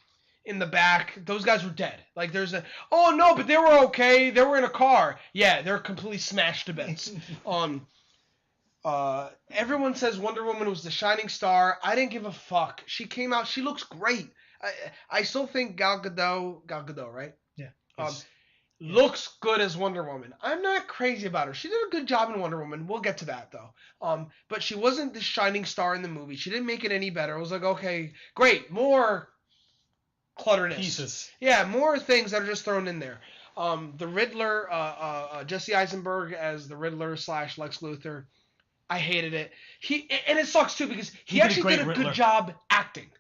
in the back. Those guys were dead. Like, oh no, but they were okay. They were in a car. Yeah, they're completely smashed to bits. Everyone says Wonder Woman was the shining star. I didn't give a fuck. She came out. She looks great. I still think Gal Gadot, right? Yeah. Looks good as Wonder Woman. I'm not crazy about her. She did a good job in Wonder Woman. We'll get to that, though. But she wasn't the shining star in the movie. She didn't make it any better. I was like, okay, great. More clutterness. Pieces. Yeah, more things that are just thrown in there. The Riddler, Jesse Eisenberg as the Riddler / Lex Luthor. I hated it. And it sucks, too, because he actually did a good job acting.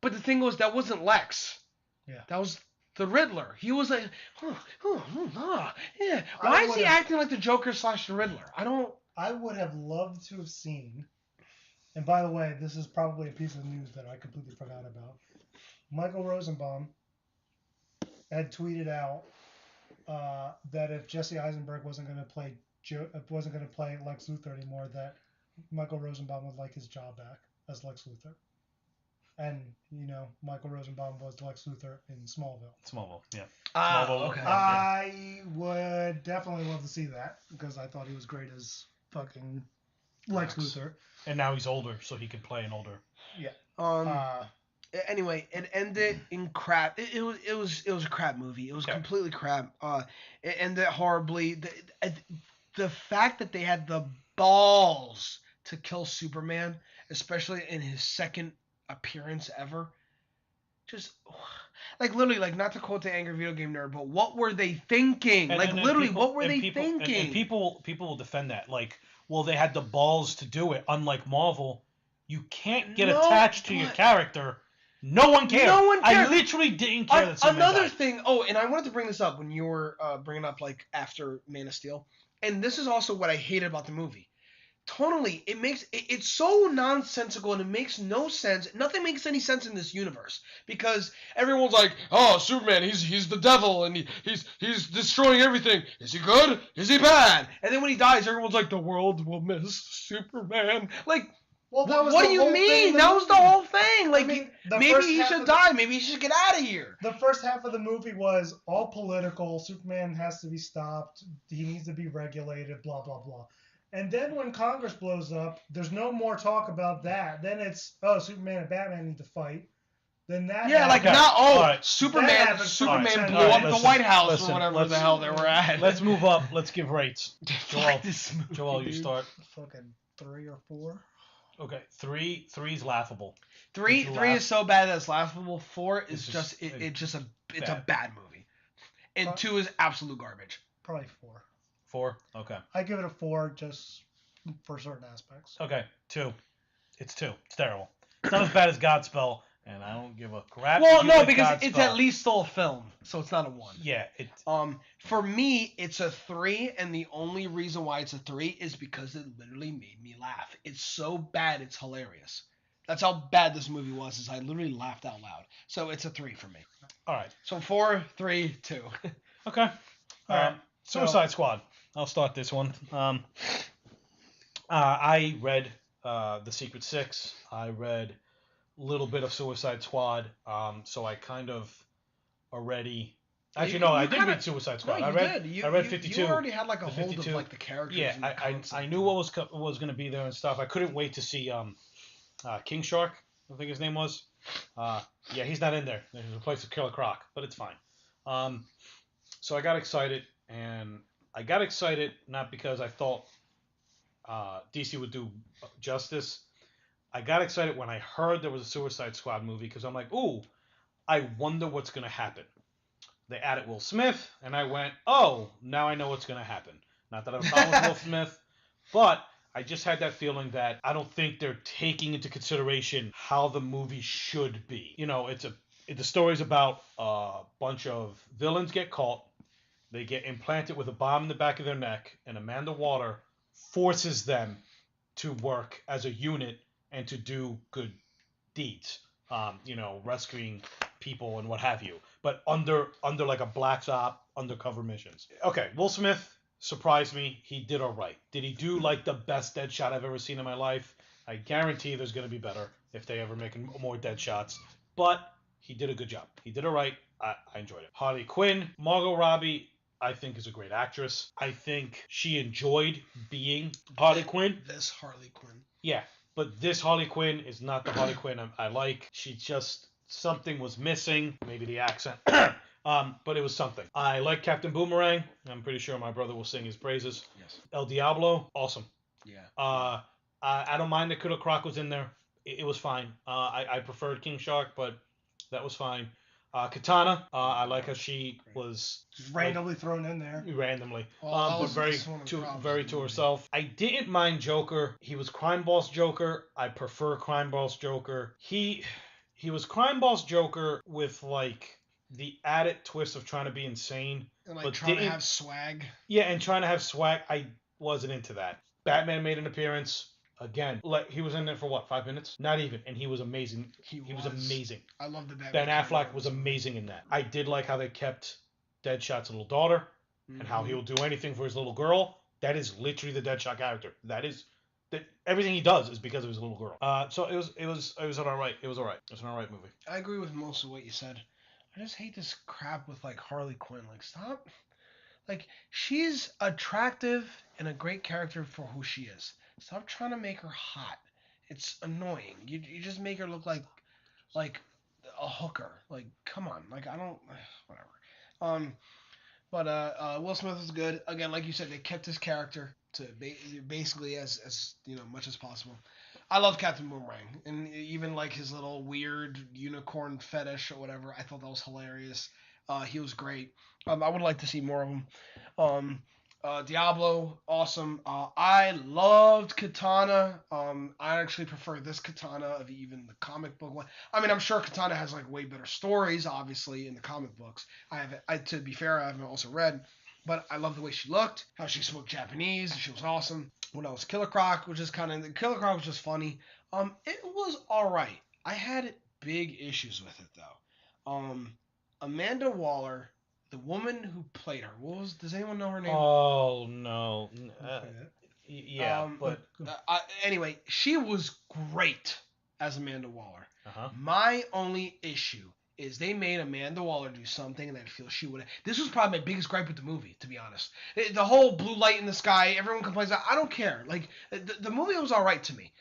But the thing was, that wasn't Lex. Yeah. That was the Riddler. He was like, yeah. Why is he acting like the Joker / the Riddler? I would have loved to have seen, and by the way, this is probably a piece of news that I completely forgot about. Michael Rosenbaum had tweeted out that if Jesse Eisenberg wasn't going to play Lex Luthor anymore, that Michael Rosenbaum would like his job back as Lex Luthor. And, Michael Rosenbaum was Lex Luthor in Smallville. Smallville, yeah. Okay. I would definitely love to see that, because I thought he was great as fucking Lex Luthor. And now he's older, so he can play an older. Yeah. Anyway, it ended in crap. It was a crap movie. It was completely crap. It ended horribly. The fact that they had the balls to kill Superman, especially in his second appearance ever, just like literally, like, not to quote the Angry Video Game Nerd, but what were they thinking? What were they thinking? And people will defend that. Like, well, they had the balls to do it. Unlike Marvel, you can't get attached to your character. No one cared. No one cared. I literally didn't care that Superman Another died. thing. Oh, and I wanted to bring this up when you were bringing up, like, after Man of Steel. And this is also what I hated about the movie. Tonally, it's so nonsensical and it makes no sense. Nothing makes any sense in this universe because everyone's like, "Oh, Superman, he's the devil and he's destroying everything. Is he good? Is he bad?" And then when he dies, everyone's like, "The world will miss Superman." Like, well, what do you mean? That was the whole thing. Like, maybe he should die. Maybe he should get out of here. The first half of the movie was all political. Superman has to be stopped. He needs to be regulated. Blah blah blah. And then when Congress blows up, there's no more talk about that. Then it's, Superman and Batman need to fight. then that yeah, like Okay. not Alright. Superman Alright. blew up the Listen, White House listen, or whatever the hell they were at. Let's move up. Let's give rates. Fuck this movie, Joel, you dude. start. Fucking 3 or 4. Okay, three's laughable. Three is so bad that it's laughable. 4 is It's it's a bad movie, and 2 is absolute garbage. Probably 4. 4. Okay. I give it a 4 just for certain aspects. Okay. 2. It's 2. It's terrible. It's not as bad as Godspell, and I don't give a crap. Well, if you no, like because Godspell. it's at least still a film, so it's not a 1. Yeah. For me, it's a 3, and the only reason why it's a 3 is because it literally made me laugh. It's so bad, it's hilarious. That's how bad this movie was, is I literally laughed out loud. So it's a 3 for me. All right. So 4, 3, 2. Okay. All right. Suicide Squad. I'll start this one. I read The Secret Six. I read a little bit of Suicide Squad. So I kind of already. Actually, no, I didn't read Suicide Squad. No, I read 52. You already had like a the hold 52. of like the characters. Yeah, and the concept. I knew what was going to be there and stuff. I couldn't wait to see King Shark, I think his name was. Yeah, he's not in there. He's replaced with Killer Croc, but it's fine. So I got excited, and I got excited not because I thought DC would do justice. I got excited when I heard there was a Suicide Squad movie because I'm like, ooh, I wonder what's going to happen. They added Will Smith, and I went, oh, now I know what's going to happen. Not that I have a problem with Will Smith, but I just had that feeling that I don't think they're taking into consideration how the movie should be. You know, the story's about a bunch of villains get caught, they get implanted with a bomb in the back of their neck, and Amanda Waller forces them to work as a unit and to do good deeds. Rescuing people and what have you, but under like a black op undercover missions. Okay, Will Smith surprised me. He did all right. Did he do like the best Deadshot I've ever seen in my life? I guarantee there's going to be better if they ever make more Deadshots, but he did a good job. He did all right. I enjoyed it. Harley Quinn, Margot Robbie, I think is a great actress. I think she enjoyed being Harley Quinn. This Harley Quinn. Yeah, but this Harley Quinn is not the Harley Quinn I like. She just, something was missing. Maybe the accent. But it was something. I like Captain Boomerang. I'm pretty sure my brother will sing his praises. Yes. El Diablo, awesome. Yeah. I don't mind that Killer Croc was in there. It was fine. I preferred King Shark, but that was fine. Katana, I like how she was just randomly thrown in there. Randomly, Well, but very to herself. I didn't mind Joker. He was Crime Boss Joker. I prefer Crime Boss Joker. He was Crime Boss Joker with like the added twist of trying to be insane, And like but trying to have swag. Yeah, and trying to have swag. I wasn't into that. Batman made an appearance. Again, like he was in there for what, 5 minutes? Not even, and he was amazing. He was amazing. I love the Batman. Ben Affleck was amazing in that. I did like how they kept Deadshot's little daughter, and how he will do anything for his little girl. That is literally the Deadshot character. That everything he does is because of his little girl. So it was all right. It was all right. It was an all right movie. I agree with most of what you said. I just hate this crap with like Harley Quinn. Like stop. Like she's attractive and a great character for who she is. Stop trying to make her hot. It's annoying. You just make her look like a hooker. Like come on. Like I don't whatever. But Will Smith was good. Again, like you said, they kept his character to basically as much as possible. I love Captain Boomerang, and even like his little weird unicorn fetish or whatever. I thought that was hilarious. He was great. I would like to see more of him. Diablo, awesome. I loved Katana. I actually prefer this Katana of even the comic book one. I mean, I'm sure Katana has like way better stories, obviously, in the comic books. To be fair, I haven't also read, but I love the way she looked, how she spoke Japanese. She was awesome. What else? Killer Croc was just funny. It was all right. I had big issues with it though. Amanda Waller. The woman who played her, does anyone know her name? Oh, no. Yeah, but... anyway, she was great as Amanda Waller. Uh-huh. My only issue is they made Amanda Waller do something and I feel she would have... This was probably my biggest gripe with the movie, to be honest. The whole blue light in the sky, everyone complains about I don't care. Like, the movie was all right to me.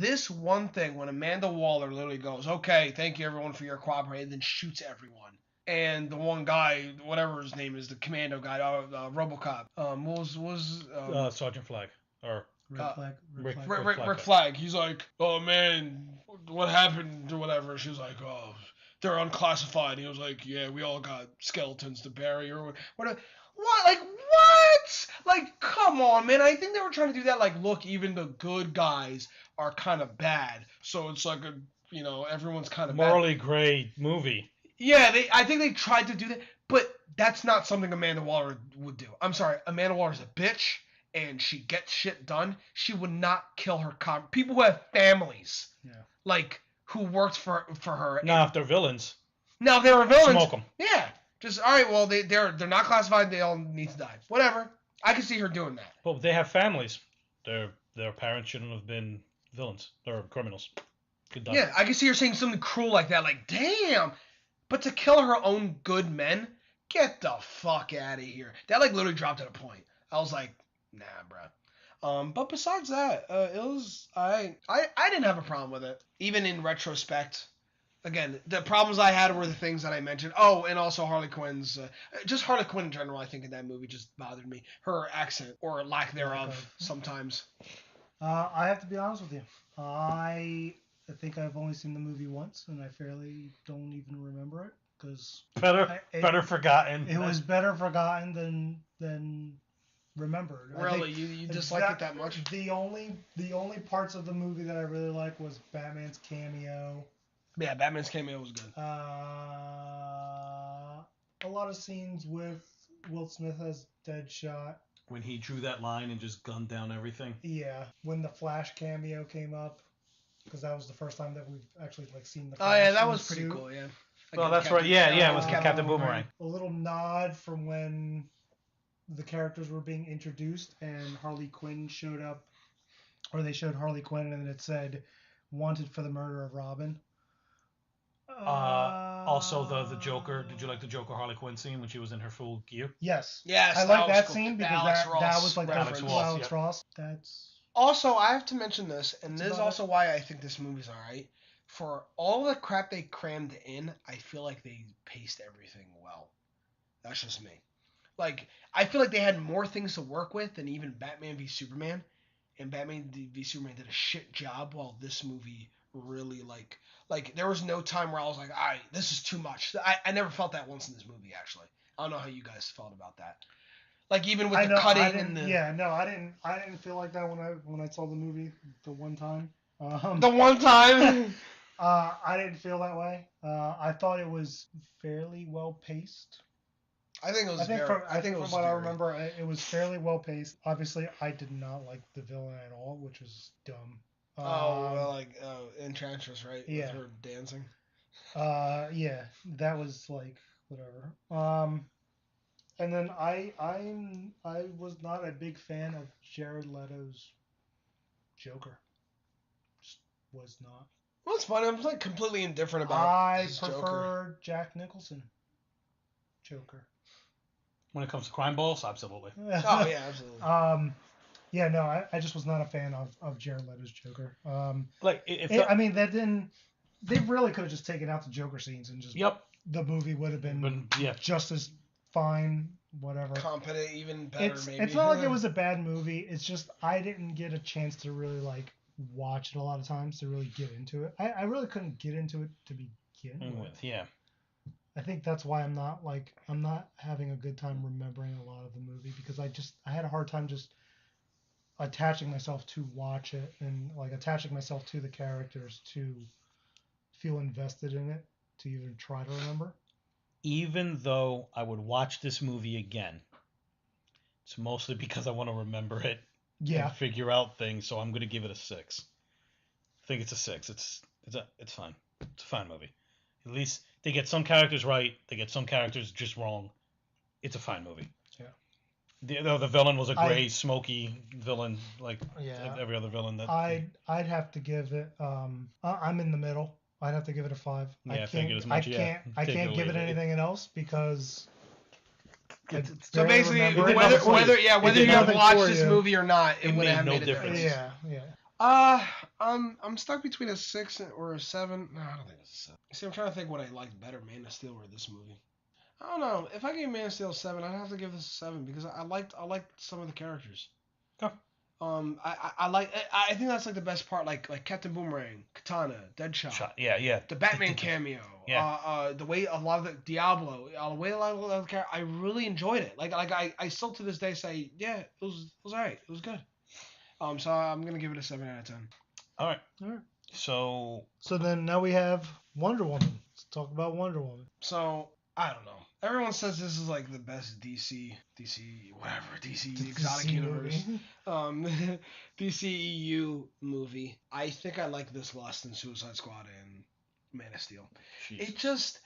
This one thing when Amanda Waller literally goes, "Okay, thank you everyone for your cooperation," then shoots everyone. And the one guy, whatever his name is, the commando guy, RoboCop, was Sergeant Flag or Rick Flag. He's like, "Oh man, what happened or whatever?" She was like, "Oh, they're unclassified." He was like, "Yeah, we all got skeletons to bury or whatever." What? Like what? Like, come on, man. I think they were trying to do that. Like, look, even the good guys are kind of bad, so it's like everyone's kind of morally gray movie. Yeah, I think they tried to do that, but that's not something Amanda Waller would do. I'm sorry, Amanda Waller's a bitch, and she gets shit done. She would not kill her people who have families, like who worked for her. Now, if they're villains. Now, if they were villains, smoke them. Yeah, just all right. Well, they're not classified. They all need to die. Whatever. I can see her doing that. But they have families. Their parents shouldn't have been villains. They're criminals. Good done. Yeah, I can see her saying something cruel like that. Like, damn. But to kill her own good men, get the fuck out of here. That like literally dropped at a point. I was like, nah, bro. But besides that, it was I didn't have a problem with it. Even in retrospect, again, the problems I had were the things that I mentioned. Oh, and also Harley Quinn's, just Harley Quinn in general. I think in that movie just bothered me. Her accent or lack thereof sometimes. I have to be honest with you. I think I've only seen the movie once, and I fairly don't even remember it because better forgotten. It was better forgotten than remembered. Really, you disliked it that much? The only parts of the movie that I really liked was Batman's cameo. Yeah, Batman's cameo was good. A lot of scenes with Will Smith as Deadshot. When he drew that line and just gunned down everything. Yeah, when the Flash cameo came up. Because that was the first time that we've actually seen the Flash. Oh yeah, that was pretty cool. Yeah. Well, that's right. Yeah, it was Captain Boomerang. A little nod from when the characters were being introduced and Harley Quinn showed up, or they showed Harley Quinn and it said "Wanted for the murder of Robin." Also, the Joker. Did you like the Joker Harley Quinn scene when she was in her full gear? Yes. Yes. I like that cool. scene because that was like Alex Ross. That's. Also, I have to mention this, and this is also why I think this movie's alright. For all the crap they crammed in, I feel like they paced everything well. That's just me. Like, I feel like they had more things to work with than even Batman v Superman. And Batman v Superman did a shit job, while this movie really, like there was no time where I was like, alright, this is too much. I never felt that once in this movie, actually. I don't know how you guys felt about that. Like even with the cutting and the I didn't feel like that when I saw the movie the one time. The one time. I didn't feel that way. I thought it was fairly well paced. I think it was. From what I remember, it was fairly well paced. Obviously, I did not like the villain at all, which was dumb. Enchantress, right? Yeah. With her dancing. Yeah, that was like whatever. And then I was not a big fan of Jared Leto's Joker. Just was not. Well, it's funny. I'm like completely indifferent about his Joker. I prefer Jack Nicholson Joker. When it comes to crime balls, absolutely. Oh yeah, absolutely. Yeah, no, I just was not a fan of Jared Leto's Joker. They really could have just taken out the Joker scenes and just. Yep. The movie would have been just as fine, whatever. Competent, even better, maybe. It's not like it was a bad movie. It's just I didn't get a chance to really watch it a lot of times to really get into it. I really couldn't get into it to begin with. Yeah. I think that's why I'm not having a good time remembering a lot of the movie because I had a hard time just attaching myself to watch it and attaching myself to the characters to feel invested in it to even try to remember. Even though I would watch this movie again, it's mostly because I want to remember it and figure out things, so I'm going to give it a 6. I think it's a 6. It's fine. It's a fine movie. At least they get some characters right, they get some characters just wrong. It's a fine movie. Yeah. The villain was a gray, smoky villain, like every other villain that. I'd have to give it. I'm in the middle. I'd have to give it a 5. Yeah, I figured as much. I can't give it anything else because. So basically, whether you have watched this movie or not, it would have made no difference. Yeah. I'm stuck between a 6 or a 7. No, I don't think it's a 7. See, I'm trying to think what I liked better, Man of Steel or this movie. I don't know. If I gave Man of Steel a 7, I'd have to give this a 7 because I liked some of the characters. Okay. I think that's like the best part, like Captain Boomerang, Katana, Deadshot, yeah. the Batman cameo, the way a lot of the Diablo, the way a lot of the characters, I really enjoyed it. Like I still to this day say, yeah, it was alright, it was good. So I'm gonna give it a 7 out of 10. All right. So then now we have Wonder Woman. Let's talk about Wonder Woman. So I don't know. Everyone says this is like the best DC exotic universe, DCEU movie. I think I like this less than Suicide Squad and Man of Steel. Jesus.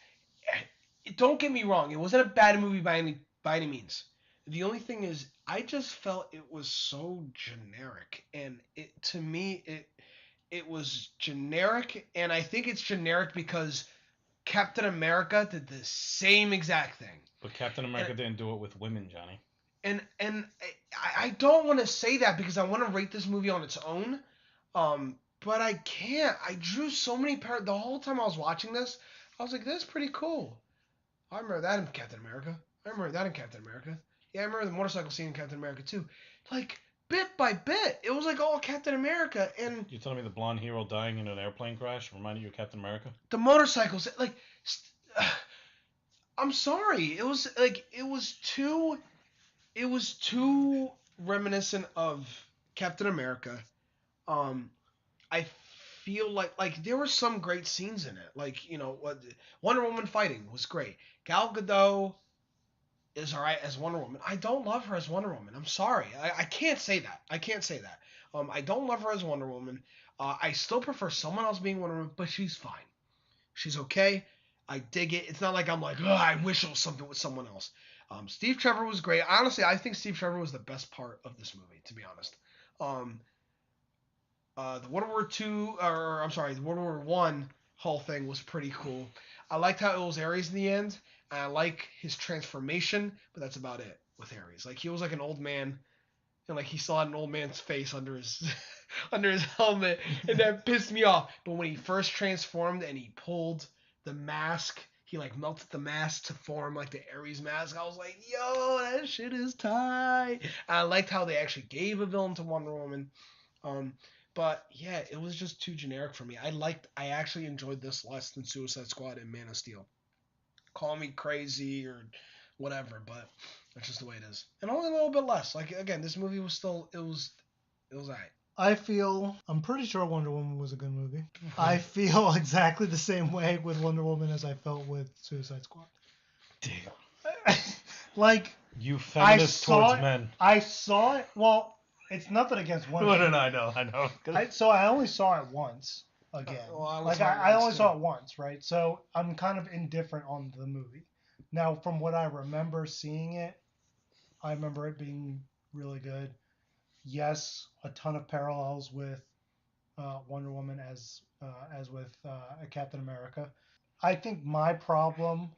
Don't get me wrong. It wasn't a bad movie by any means. The only thing is, I just felt it was so generic, and to me it was generic, and I think it's generic because Captain America did the same exact thing. But Captain America didn't do it with women, Johnny. And I don't want to say that because I want to rate this movie on its own. But I can't. I drew so many the whole time I was watching this, I was like, this is pretty cool. I remember that in Captain America. Yeah, I remember the motorcycle scene in Captain America too. Like, bit by bit, it was like all Captain America. And you're telling me the blonde hero dying in an airplane crash reminded you of Captain America? The motorcycles, like, I'm sorry, it was too reminiscent of Captain America. I feel like there were some great scenes in it. Like, Wonder Woman fighting was great. Gal Gadot is alright as Wonder Woman. I don't love her as Wonder Woman. I'm sorry. I can't say that. I don't love her as Wonder Woman. I still prefer someone else being Wonder Woman, but she's fine. She's okay. I dig it. It's not like I'm like, oh, I wish it was something with someone else. Steve Trevor was great. Honestly, I think Steve Trevor was the best part of this movie, to be honest. The World War the World War I whole thing was pretty cool. I liked how it was Ares in the end. And I like his transformation, but that's about it with Ares. Like, he was like an old man, and like he still had an old man's face under his helmet, and that pissed me off. But when he first transformed and he pulled the mask, he like melted the mask to form like the Ares mask. I was like, yo, that shit is tight. And I liked how they actually gave a villain to Wonder Woman. But yeah, it was just too generic for me. I actually enjoyed this less than Suicide Squad and Man of Steel. Call me crazy or whatever, but that's just the way it is. And only a little bit less. Like, again, this movie was still, it was alright. I'm pretty sure Wonder Woman was a good movie. I feel exactly the same way with Wonder Woman as I felt with Suicide Squad. Damn. Like, you feminist towards men. I saw it. Well, it's nothing against Wonder Woman. No, I know. So I only saw it once. Again, I only saw it once, right? So I'm kind of indifferent on the movie. Now, from what I remember seeing it, I remember it being really good. Yes, a ton of parallels with Wonder Woman as with Captain America. I think my problem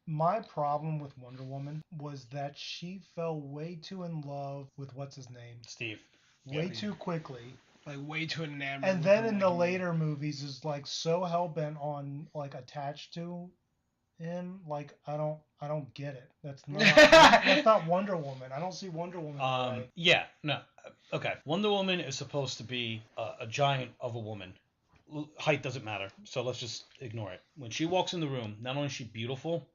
with Wonder Woman was that she fell way too in love with what's his name, Steve, way too quickly. Like, way too enamored. And then in the later movies is like so hell bent on like attached to him. Like, I don't get it. That's not Wonder Woman. I don't see Wonder Woman. Yeah, no. Okay. Wonder Woman is supposed to be a giant of a woman. Height doesn't matter, so let's just ignore it. When she walks in the room, not only is she beautiful,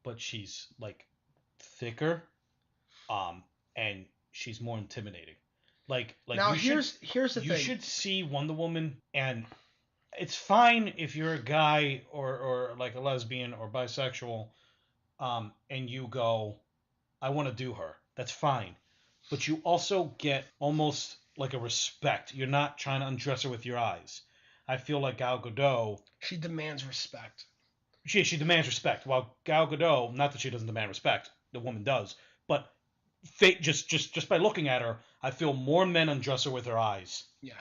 but she's like thicker, and she's more intimidating. Like now here's the thing. You should see Wonder Woman, and it's fine if you're a guy or like a lesbian or bisexual, and you go, I want to do her. That's fine, but you also get almost like a respect. You're not trying to undress her with your eyes. I feel like Gal Gadot. She demands respect. She demands respect. While Gal Gadot, not that she doesn't demand respect, the woman does, but just by looking at her, I feel more men undress her with her eyes. Yeah.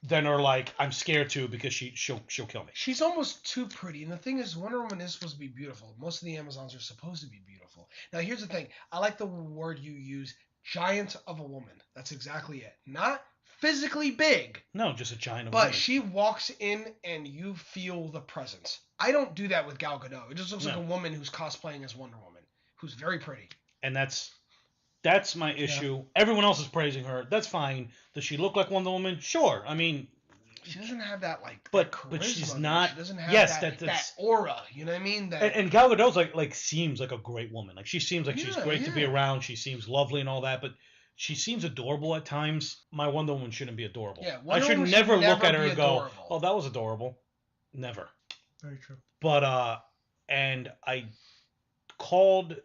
Than are like, I'm scared to because she'll kill me. She's almost too pretty, and the thing is, Wonder Woman is supposed to be beautiful. Most of the Amazons are supposed to be beautiful. Now, here's the thing. I like the word you use, giant of a woman. That's exactly it. Not physically big. No, just a giant But woman. she walks in and you feel the presence. I don't do that with Gal Gadot. It just looks like a woman who's cosplaying as Wonder Woman, who's very pretty. And that's my issue. Yeah. Everyone else is praising her. That's fine. Does she look like Wonder Woman? Sure. I mean, she doesn't have that but charisma, she's not. She doesn't have that aura. You know what I mean? And Gal Gadot's like seems like a great woman. Like she seems like she's great to be around. She seems lovely and all that, but she seems adorable at times. My Wonder Woman shouldn't be adorable. Yeah, I should never look at her and go, "Oh, that was adorable." Never. Very true. But and I called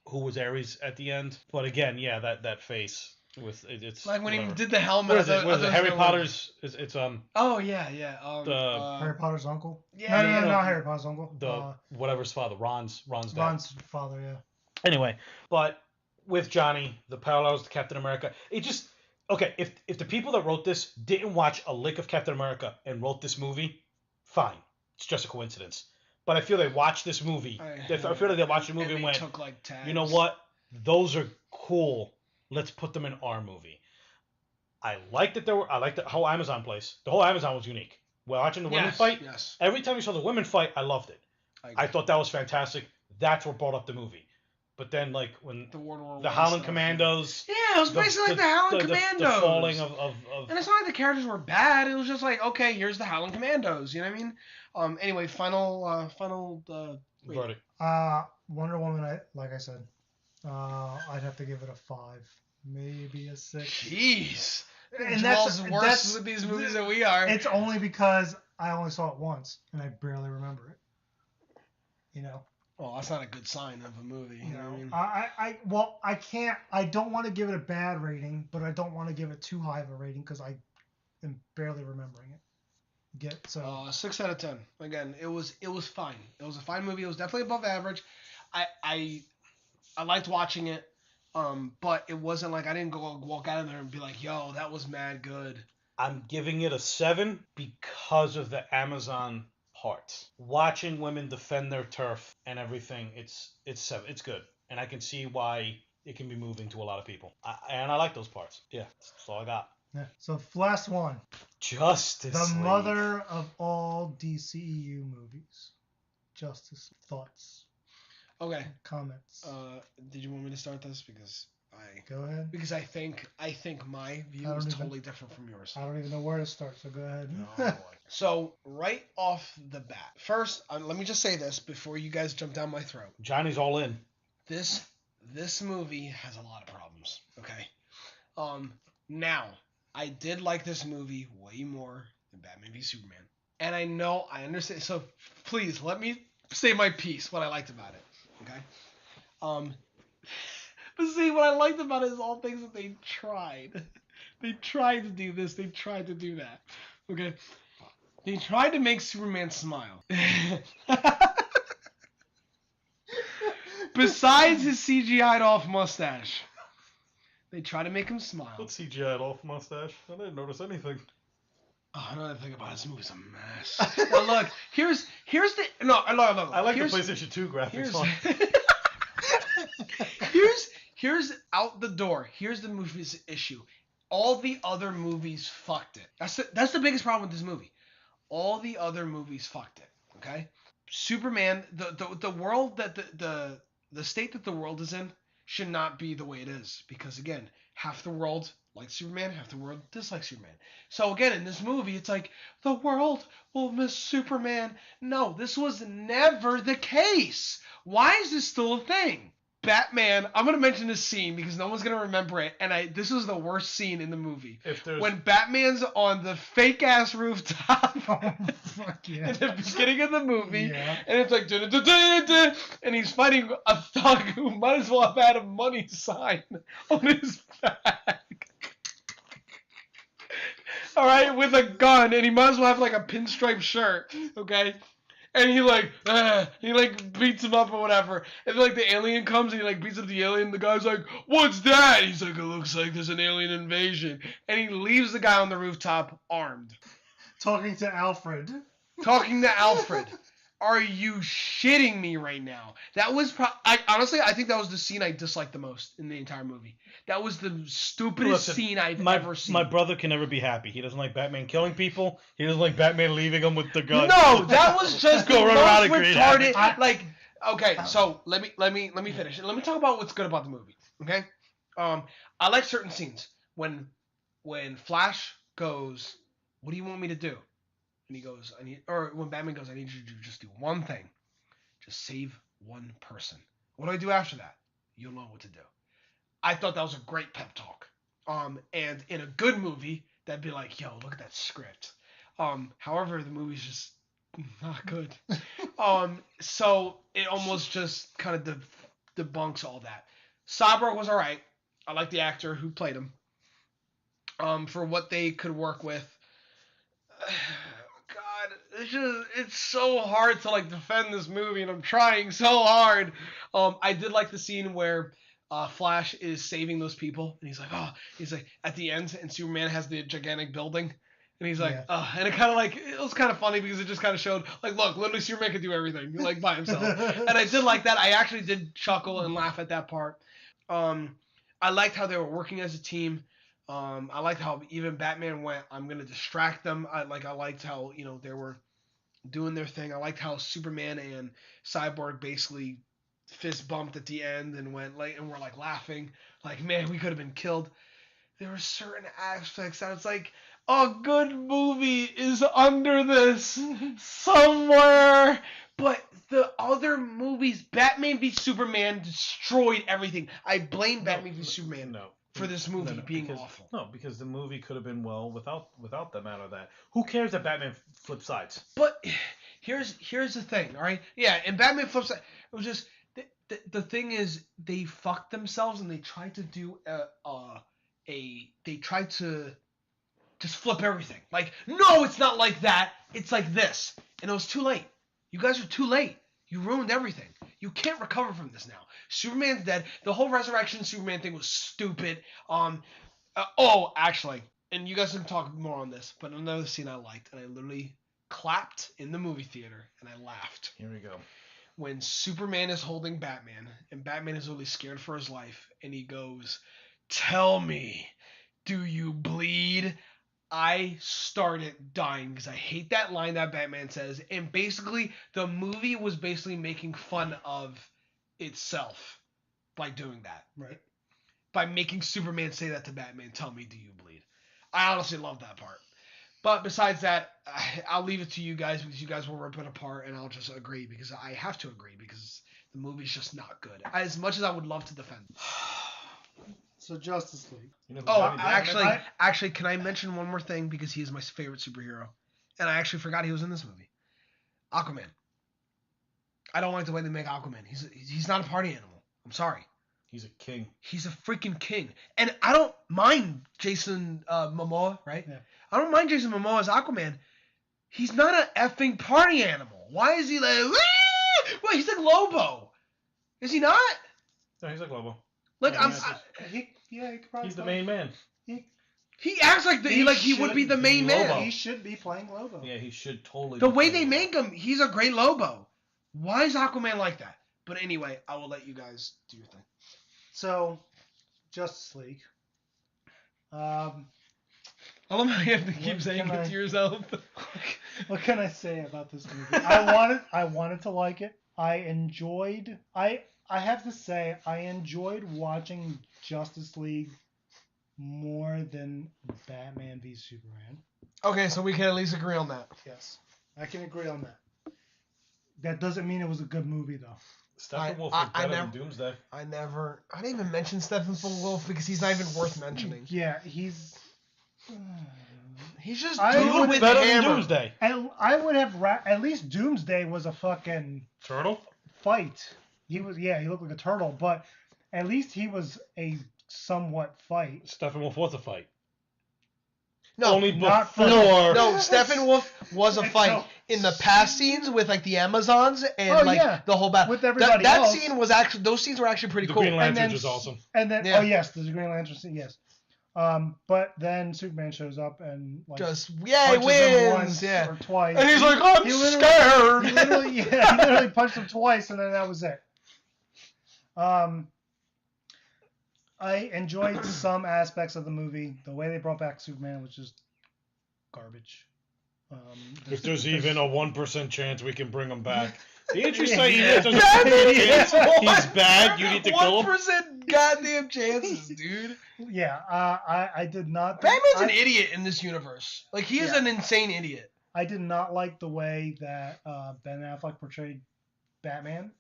who was Ares at the end. But again, yeah, that face with it's like when whatever. he did the helmet. What is it? Harry Potter's. It's Oh yeah. Harry Potter's uncle. Yeah. No, not Harry Potter's uncle. Whatever's father. Ron's dad. Ron's father. Yeah. Anyway, but with Johnny, the parallels to Captain America, it just okay. If the people that wrote this didn't watch a lick of Captain America and wrote this movie, fine. It's just a coincidence. But I feel they watched this movie. I feel like they watched the movie and went, you know what? Those are cool. Let's put them in our movie. I like the whole Amazon place. The whole Amazon was unique. Watching the women fight. Yes. Every time you saw the women fight, I loved it. I thought that was fantastic. That's what brought up the movie. But then, like, when the Howling Commandos... Yeah, it was basically like the Howling Commandos. The falling of... And it's not like the characters were bad. It was just like, okay, here's the Howling Commandos. You know what I mean? Anyway, final verdict. Wonder Woman, like I said, I'd have to give it a 5. Maybe a 6. Jeez. And that's worse with these movies than we are. It's only because I only saw it once, and I barely remember it. You know? Well, that's not a good sign of a movie. You know what I mean? I don't want to give it a bad rating, but I don't want to give it too high of a rating because I am barely remembering it. 6 out of 10. Again, it was fine. It was a fine movie. It was definitely above average. I liked watching it, but it wasn't like I didn't go walk out of there and be like, yo, that was mad good. I'm giving it a 7 because of the Amazon parts. Watching women defend their turf and everything, it's 7. It's good, and I can see why it can be moving to a lot of people. And I like those parts. Yeah, that's all I got. Yeah. So last one. Justice the League. Mother of all DCEU movies. Justice thoughts. Okay. Comments. Did you want me to start this? Go ahead. Because I think my view is totally different from yours. I don't even know where to start, so go ahead. Oh, boy. So right off the bat, first, let me just say this before you guys jump down my throat. Johnny's all in. This movie has a lot of problems. Okay. Now I did like this movie way more than Batman v Superman, and I understand. So please let me say my piece. What I liked about it. Okay. But see, what I liked about it is all things that they tried. They tried to do this. They tried to do that. Okay. They tried to make Superman smile. Besides his CGI'd off mustache, they tried to make him smile. What CGI'd off mustache? I didn't notice anything. Oh, another thing about this movie's a mess. Now look, here's the no. I like the PlayStation 2 graphics. Here's out the door. Here's the movie's issue. All the other movies fucked it. That's the biggest problem with this movie. All the other movies fucked it. Okay. Superman, the world that the state that the world is in should not be the way it is, because again, half the world likes Superman, half the world dislikes Superman. So again, in this movie, it's like the world will miss Superman. No, this was never the case. Why is this still a thing? Batman, I'm going to mention this scene because no one's going to remember it, and this was the worst scene in the movie. When Batman's on the fake-ass rooftop fuck yeah. at the beginning of the movie, and it's like, and he's fighting a thug who might as well have had a money sign on his back. All right, with a gun, and he might as well have like a pinstripe shirt, okay? And he beats him up or whatever. And then the alien comes and he beats up the alien. The guy's like, "What's that?" He's like, "It looks like there's an alien invasion." And he leaves the guy on the rooftop armed. Talking to Alfred. All Are you shitting me right now? That was honestly, I think that was the scene I disliked the most in the entire movie. That was the stupidest scene I've ever seen. My brother can never be happy. He doesn't like Batman killing people. He doesn't like Batman leaving them with the gun. No, that was just the most retarded. Okay, Oh. so let me finish. Let me talk about what's good about the movie. Okay, I like certain scenes when Flash goes, "What do you want me to do?" And he goes, when Batman goes, "I need you to just do one thing. Just save one person. What do I do after that? You'll know what to do." I thought that was a great pep talk. And in a good movie, that'd be like, "Yo, look at that script." However, the movie's just not good. So it almost just kind of debunks all that. Cyborg was alright. I like the actor who played him. For what they could work with. It's so hard to defend this movie, and I'm trying so hard. I did like the scene where Flash is saving those people, and he's like at the end, and Superman has the gigantic building, and he's like, and it kind of it was kind of funny because it just kind of showed look, literally Superman can do everything by himself, and I did like that. I actually did chuckle and laugh at that part. I liked how they were working as a team. I liked how even Batman went, "I'm gonna distract them." I liked how they were doing their thing. I liked how Superman and Cyborg basically fist bumped at the end and went and we're laughing, man, we could have been killed. There were certain aspects that it's a good movie is under this somewhere. But the other movies, Batman v Superman destroyed everything. I blame Batman v Superman for this movie being awful. No, because the movie could have been without the matter of that. Who cares that Batman flips sides? But here's the thing, all right? Yeah, and Batman flips sides. It was just the thing is they fucked themselves and they tried to do they tried to just flip everything. No, it's not like that. It's like this, and it was too late. You guys are too late. You ruined everything. You can't recover from this now. Superman's dead. The whole resurrection Superman thing was stupid. Actually, and you guys can talk more on this, but another scene I liked, and I literally clapped in the movie theater, and I laughed. Here we go. When Superman is holding Batman, and Batman is really scared for his life, and he goes, "Tell me, do you bleed?" I started dying because I hate that line that Batman says, and basically the movie was basically making fun of itself by doing that. Right. By making Superman say that to Batman, "Tell me, do you bleed?" I honestly love that part. But besides that, I'll leave it to you guys because you guys will rip it apart, and I'll just agree because I have to agree because the movie's just not good. As much as I would love to defend it. So Justice League. Actually, can I mention one more thing because he is my favorite superhero, and I actually forgot he was in this movie. Aquaman. I don't like the way they make Aquaman. He's not a party animal. I'm sorry. He's a king. He's a freaking king, and I don't mind Jason Momoa, right? Yeah. I don't mind Jason Momoa as Aquaman. He's not an effing party animal. Why is he like? Well, he's like Lobo. Is he not? No, he's like Lobo. He could probably. He's the main man. He acts like he would be the main man. He should be playing Lobo. Yeah, he should totally. The way they make him, he's a great Lobo. Why is Aquaman like that? But anyway, I will let you guys do your thing. So, Justice League. I love how you have to keep saying it to yourself. What can I say about this movie? I wanted to like it. I have to say, I enjoyed watching Justice League more than Batman v Superman. Okay, so we can at least agree on that. Yes, I can agree on that. That doesn't mean it was a good movie, though. Steppenwolf was better than Doomsday. I didn't even mention Steppenwolf because he's not even worth mentioning. Yeah, he's just doing with better than Doomsday. I would have at least Doomsday was a fucking turtle fight. He looked like a turtle, but at least he was a somewhat fight. Steppenwolf was a fight. No, only not before. No, Steppenwolf was a fight in the past scenes with the Amazons and the whole battle. With everybody that else. Scene was those scenes were actually pretty cool. Green Lantern was awesome. And then the Green Lantern scene, yes. But then Superman shows up and like just he punches wins, him once or twice, and he's like, I'm scared. He literally punched him twice, and then that was it. I enjoyed some aspects of the movie. The way they brought back Superman was just garbage. If there's even a 1% chance we can bring him back. Didn't you Yeah. say there's a 1% chance he's bad? You need to kill him? 1% goddamn chances, dude. Yeah, I did not. Batman's an idiot in this universe. Like, he is an insane idiot. I did not like the way that Ben Affleck portrayed Batman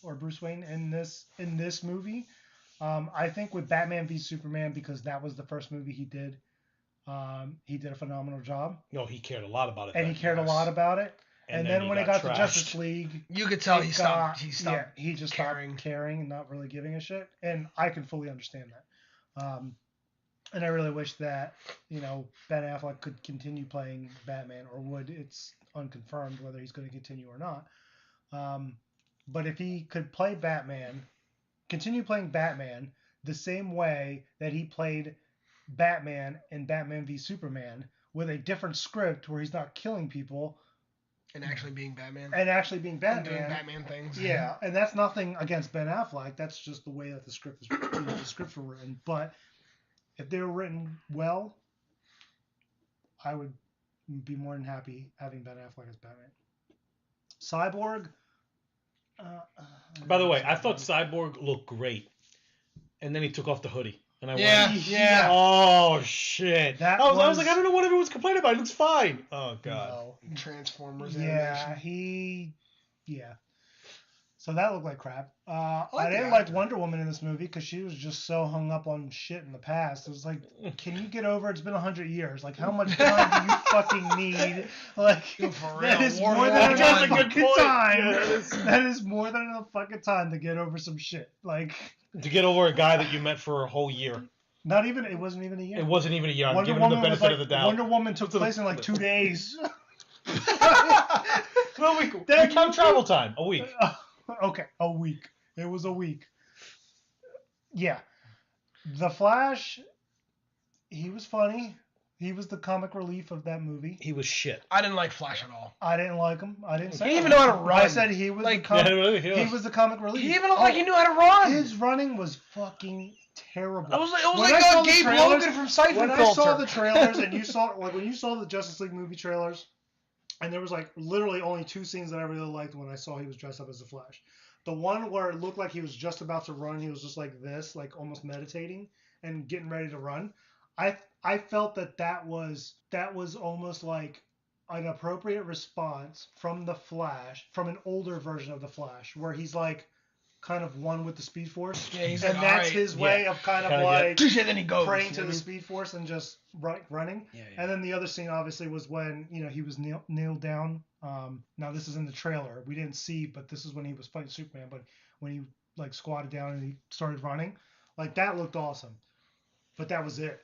or Bruce Wayne in this movie. I think with Batman v Superman, because that was the first movie he did a phenomenal job. No, he cared a lot about it. And he cared a lot about it. And then when it got to Justice League, you could tell he stopped he just caring. stopped caring and not really giving a shit. And I can fully understand that. And I really wish that, Ben Affleck could continue playing Batman, or would. It's unconfirmed whether he's going to continue or not. But if he could play Batman, continue playing Batman the same way that he played Batman in Batman v Superman, with a different script where he's not killing people and actually being Batman and doing Batman things. Yeah, and that's nothing against Ben Affleck. That's just the way that the scripts were written. But if they were written well, I would be more than happy having Ben Affleck as Batman. Cyborg. By the way, I thought Cyborg looked great, and then he took off the hoodie. And I went, yeah. Oh, shit. I was like, I don't know what everyone's complaining about. It looks fine. Oh, God. No. Transformers animation. So that looked like crap. I didn't like Wonder Woman in this movie because she was just so hung up on shit in the past. It was like, can you get over it? It's been 100 years. Like, how much time do you fucking need? Like, that is more than enough fucking time. That is more than enough fucking time to get over some shit. Like, to get over a guy that you met for a whole year. It wasn't even a year. It wasn't even a year. I'm giving him the benefit of the doubt. Wonder Woman took place in like 2 days. Well, we count travel time. A week. Okay, a week. It was a week. Yeah. The Flash, he was funny. He was the comic relief of that movie. He was shit. I didn't like Flash at all. I didn't like him. I didn't say he didn't even know how to run. I said he was he was the comic relief. He even looked like he knew how to run. His running was fucking terrible. It was like Gabe Logan from Siphon When Filter. I saw the trailers and when you saw the Justice League movie trailers, and there was like literally only 2 scenes that I really liked when I saw he was dressed up as the Flash. The one where it looked like he was just about to run, he was just like this, like almost meditating and getting ready to run. I felt that was almost like an appropriate response from the Flash, from an older version of the Flash, where he's like kind of one with the Speed Force. Yeah, he's and like, that's his way of kind of like then he goes, praying to the Speed Force and just running. Yeah. And then the other scene obviously was when he was kneeled down. Now this is in the trailer. We didn't see, but this is when he was fighting Superman. But when he like squatted down and he started running, like that looked awesome. But that was it.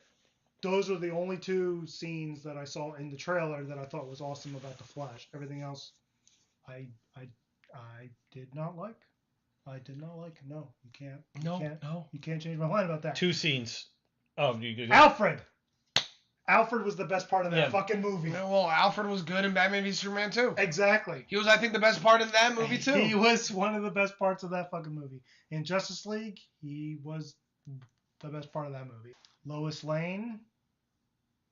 Those are the only 2 scenes that I saw in the trailer that I thought was awesome about the Flash. Everything else, I did not like. I did not like. No, you can't. You can't change my mind about that. 2 scenes. Oh, you Alfred. Alfred was the best part of that fucking movie. Yeah, well, Alfred was good in Batman v Superman too. Exactly. He was, I think, the best part of that movie too. He was one of the best parts of that fucking movie. In Justice League, he was the best part of that movie. Lois Lane.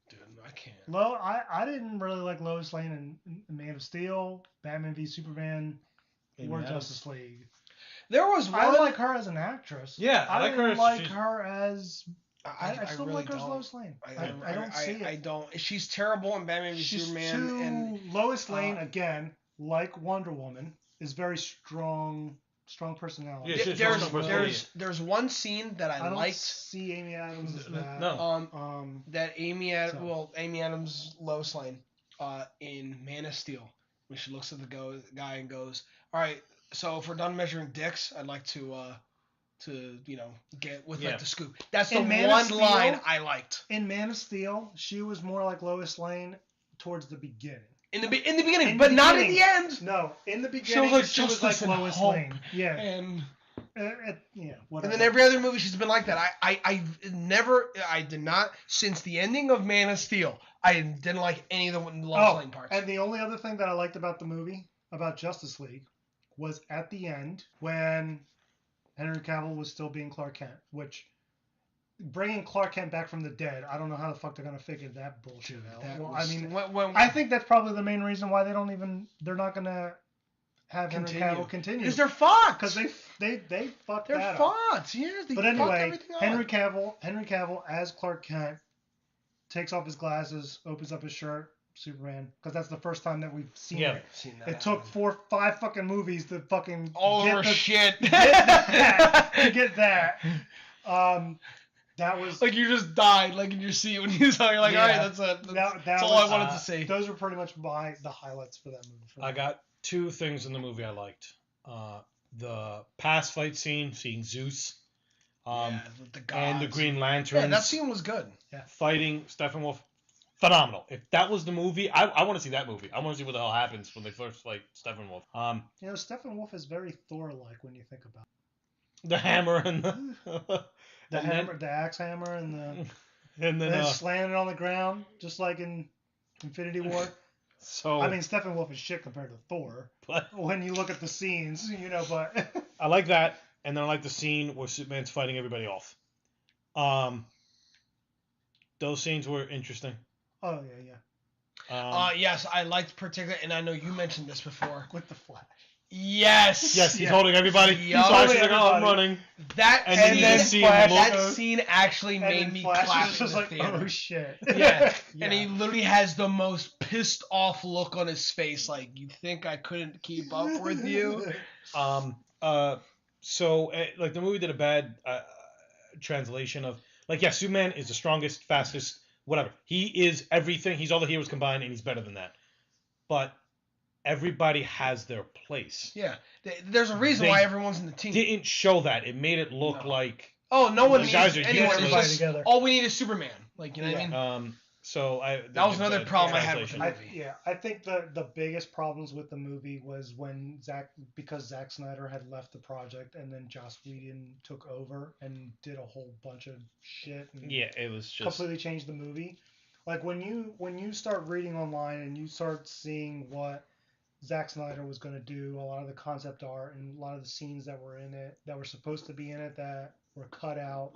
Dude, I can't. I didn't really like Lois Lane in Man of Steel, Batman v Superman, or Justice League. There was one. I like her as an actress. Yeah, I like her as. I still really like her as don't. Lois Lane. I don't see it. I don't. She's terrible in Batman v Superman. Lois Lane again, like Wonder Woman, is very strong personality. Yeah, there's one scene that I liked. I don't see Amy Adams as that. No. That Amy Adams Lois Lane in Man of Steel, when she looks at the guy and goes, "All right, so if we're done measuring dicks, I'd like to get with like the scoop." That's the one line I liked. In Man of Steel, she was more like Lois Lane towards the beginning. In the beginning, but not at the end. No, in the beginning, she was like Lois Lane. Yeah. And Whatever. And then every other movie she's been like that. I did not, since the ending of Man of Steel, I didn't like any of the Lois Lane parts. And the only other thing that I liked about the movie, about Justice League, was at the end when Henry Cavill was still being Clark Kent, which bringing Clark Kent back from the dead, I don't know how the fuck they're gonna figure that bullshit out. I think that's probably the main reason why they're not gonna have Henry Cavill continue. Because they're fucked. Because they fucked they're that fucked. up. Yeah, they but fucked anyway, everything up. Henry Cavill as Clark Kent takes off his glasses, opens up his shirt, Superman, because that's the first time that we've seen it. It took 4-5 fucking movies to fucking shit. Get that. That was like you just died, like in your seat when you saw. You're like, all right, that's it. That's all I wanted to see. Those were pretty much the highlights for that movie. I got 2 things in the movie I liked. The past fight scene, seeing Zeus, the and the Green Lantern. Yeah, that scene was good. Yeah. Fighting Steppenwolf, phenomenal. If that was the movie, I want to see that movie. I want to see what the hell happens when they first fight Steppenwolf. Steppenwolf is very Thor-like when you think about it. The hammer and the the axe hammer, and then slamming it on the ground, just like in Infinity War. So I mean, Steppenwolf is shit compared to Thor. But when you look at the scenes, but I like that, and then I like the scene where Superman's fighting everybody off. Those scenes were interesting. Oh yeah. Yes, I liked particularly, and I know you mentioned this before. With the Flash. Yes, he's holding everybody. Yep. He's actually like, I'm running. That scene actually made me clap in the theater. Oh shit. Yeah. And he literally has the most pissed off look on his face, like, you think I couldn't keep up with you? So like the movie did a bad translation of, like, yeah, Superman is the strongest, fastest, whatever. He is everything. He's all the heroes combined, and he's better than that. But everybody has their place. Yeah, there's a reason why everyone's in the team. Didn't show that. It made it look like no one needs guys are everybody together. All we need is Superman. Like, you know what I mean? So that was another problem I had with the movie. I think the biggest problems with the movie was when because Zack Snyder had left the project, and then Joss Whedon took over and did a whole bunch of shit. And it was just completely changed the movie. Like when you start reading online and you start seeing what Zack Snyder was going to do, a lot of the concept art and a lot of the scenes that were in it, that were supposed to be in it, that were cut out.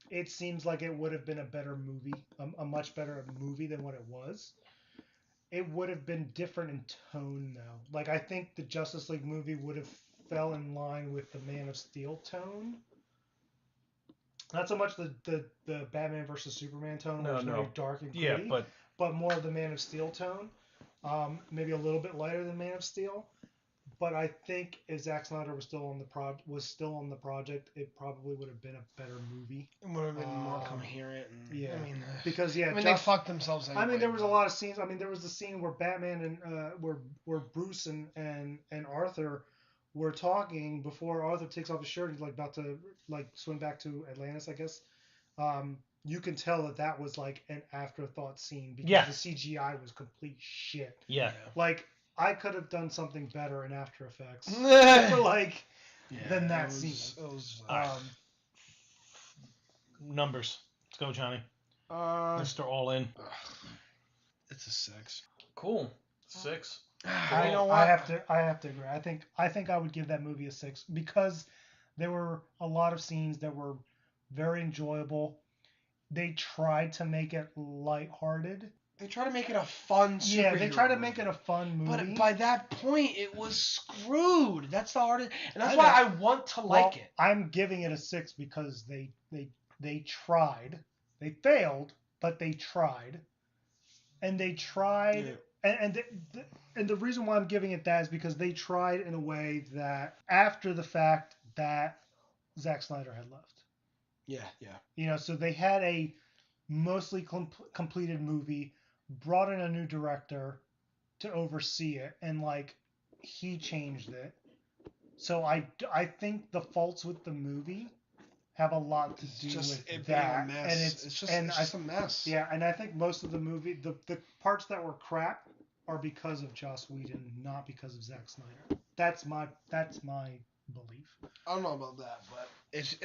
It seems like it would have been a better movie, a much better movie than what it was. It would have been different in tone, though. Like, I think the Justice League movie would have fell in line with the Man of Steel tone. Not so much the Batman versus Superman tone, which is very dark and gritty, but more of the Man of Steel tone. Maybe a little bit lighter than Man of Steel. But I think if Zack Snyder was still on the project, it probably would have been a better movie. It would have been more coherent. And, because they fucked themselves anyway. I mean, there was a lot of scenes. I mean, there was the scene where Batman and where Bruce and Arthur were talking before Arthur takes off his shirt. He's like about to swim back to Atlantis, I guess. You can tell that was like an afterthought scene because the CGI was complete shit. Yeah. Like, I could have done something better in After Effects than that scene. Numbers. Let's go, Johnny. Mr. All In. It's a 6. Cool. 6. You know what? I have to agree. I think I would give that movie a 6 because there were a lot of scenes that were very enjoyable. They tried to make it lighthearted. They try to make it a fun superhero. Yeah, they try to make it a fun movie. But by that point, it was screwed. That's the hardest, and that's why I want to like it. I'm giving it a 6 because they tried. They failed, but they tried, and they tried. Yeah. And the reason why I'm giving it that is because they tried in a way that after the fact that Zack Snyder had left. Yeah. So they had a mostly completed movie. Brought in a new director to oversee it, and he changed it. So I think the faults with the movie have a lot to do with it that, being a mess. And it's just a mess. Yeah, and I think most of the movie, the parts that were crap, are because of Joss Whedon, not because of Zack Snyder. That's my belief. I don't know about that, but it's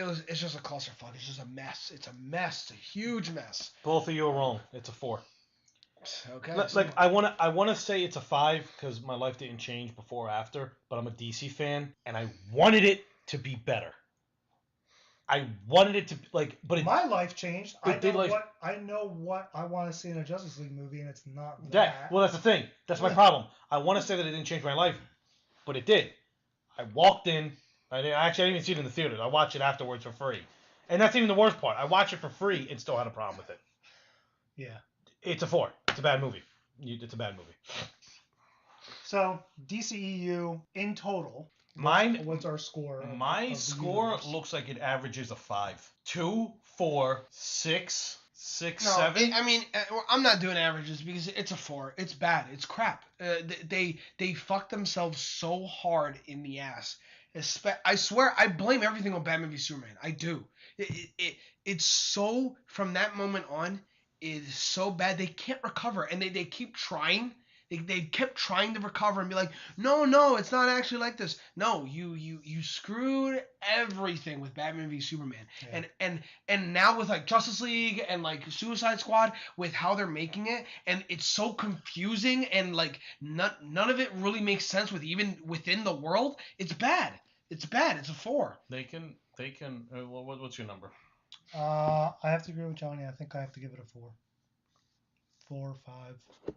just a clusterfuck. It's just a mess. It's a mess. It's a huge mess. Both of you are wrong. It's a 4. Okay. Like I wanna say it's a 5 because my life didn't change before or after, but I'm a DC fan and I wanted it to be better. I wanted it to but my life changed. I know what I want to see in a Justice League movie, and it's not that. Well, that's the thing. That's my problem. I want to say that it didn't change my life, but it did. I walked in. I didn't even see it in the theater. I watched it afterwards for free, and that's even the worst part. I watched it for free and still had a problem with it. Yeah. It's a 4. It's a bad movie. It's a bad movie. So DCEU in total. What's our score? My score looks like it averages a 5. 2, 4, 6, 7. I'm not doing averages because it's a 4. It's bad. It's crap. They fucked themselves so hard in the ass. I swear, I blame everything on Batman v Superman. I do. It's so, from that moment on, it is so bad. They can't recover, and they keep trying. They kept trying to recover and be like, no, it's not actually like this. No, you screwed everything with Batman v Superman. Yeah. And now with like Justice League and like Suicide Squad, with how they're making it, and it's so confusing and like none of it really makes sense with even within the world. It's bad. It's bad. It's a 4. They can. What's your number? I have to agree with Johnny. I think I have to give it a 4. 4 or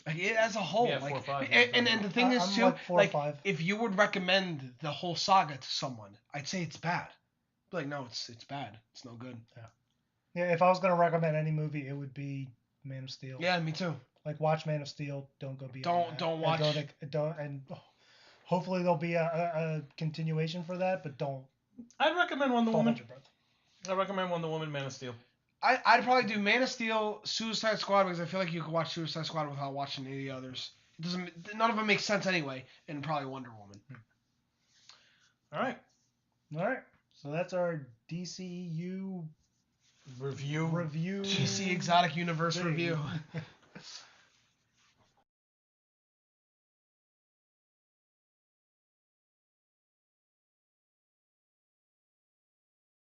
5. Yeah, as a whole. Yeah, 4 or 5. And the thing is too, like 4 or 5. If you would recommend the whole saga to someone, I'd say it's bad. Be like, no, it's bad. It's no good. Yeah. If I was gonna recommend any movie, it would be Man of Steel. Yeah, me too. Like, watch Man of Steel. Don't go beyond that. Don't watch. And hopefully there'll be a continuation for that, but don't. I'd recommend Wonder Woman. I recommend Wonder Woman, Man of Steel. I'd probably do Man of Steel, Suicide Squad, because I feel like you could watch Suicide Squad without watching any of the others. None of them make sense anyway, and probably Wonder Woman. All right. So that's our DCU review. DC Exotic Universe review.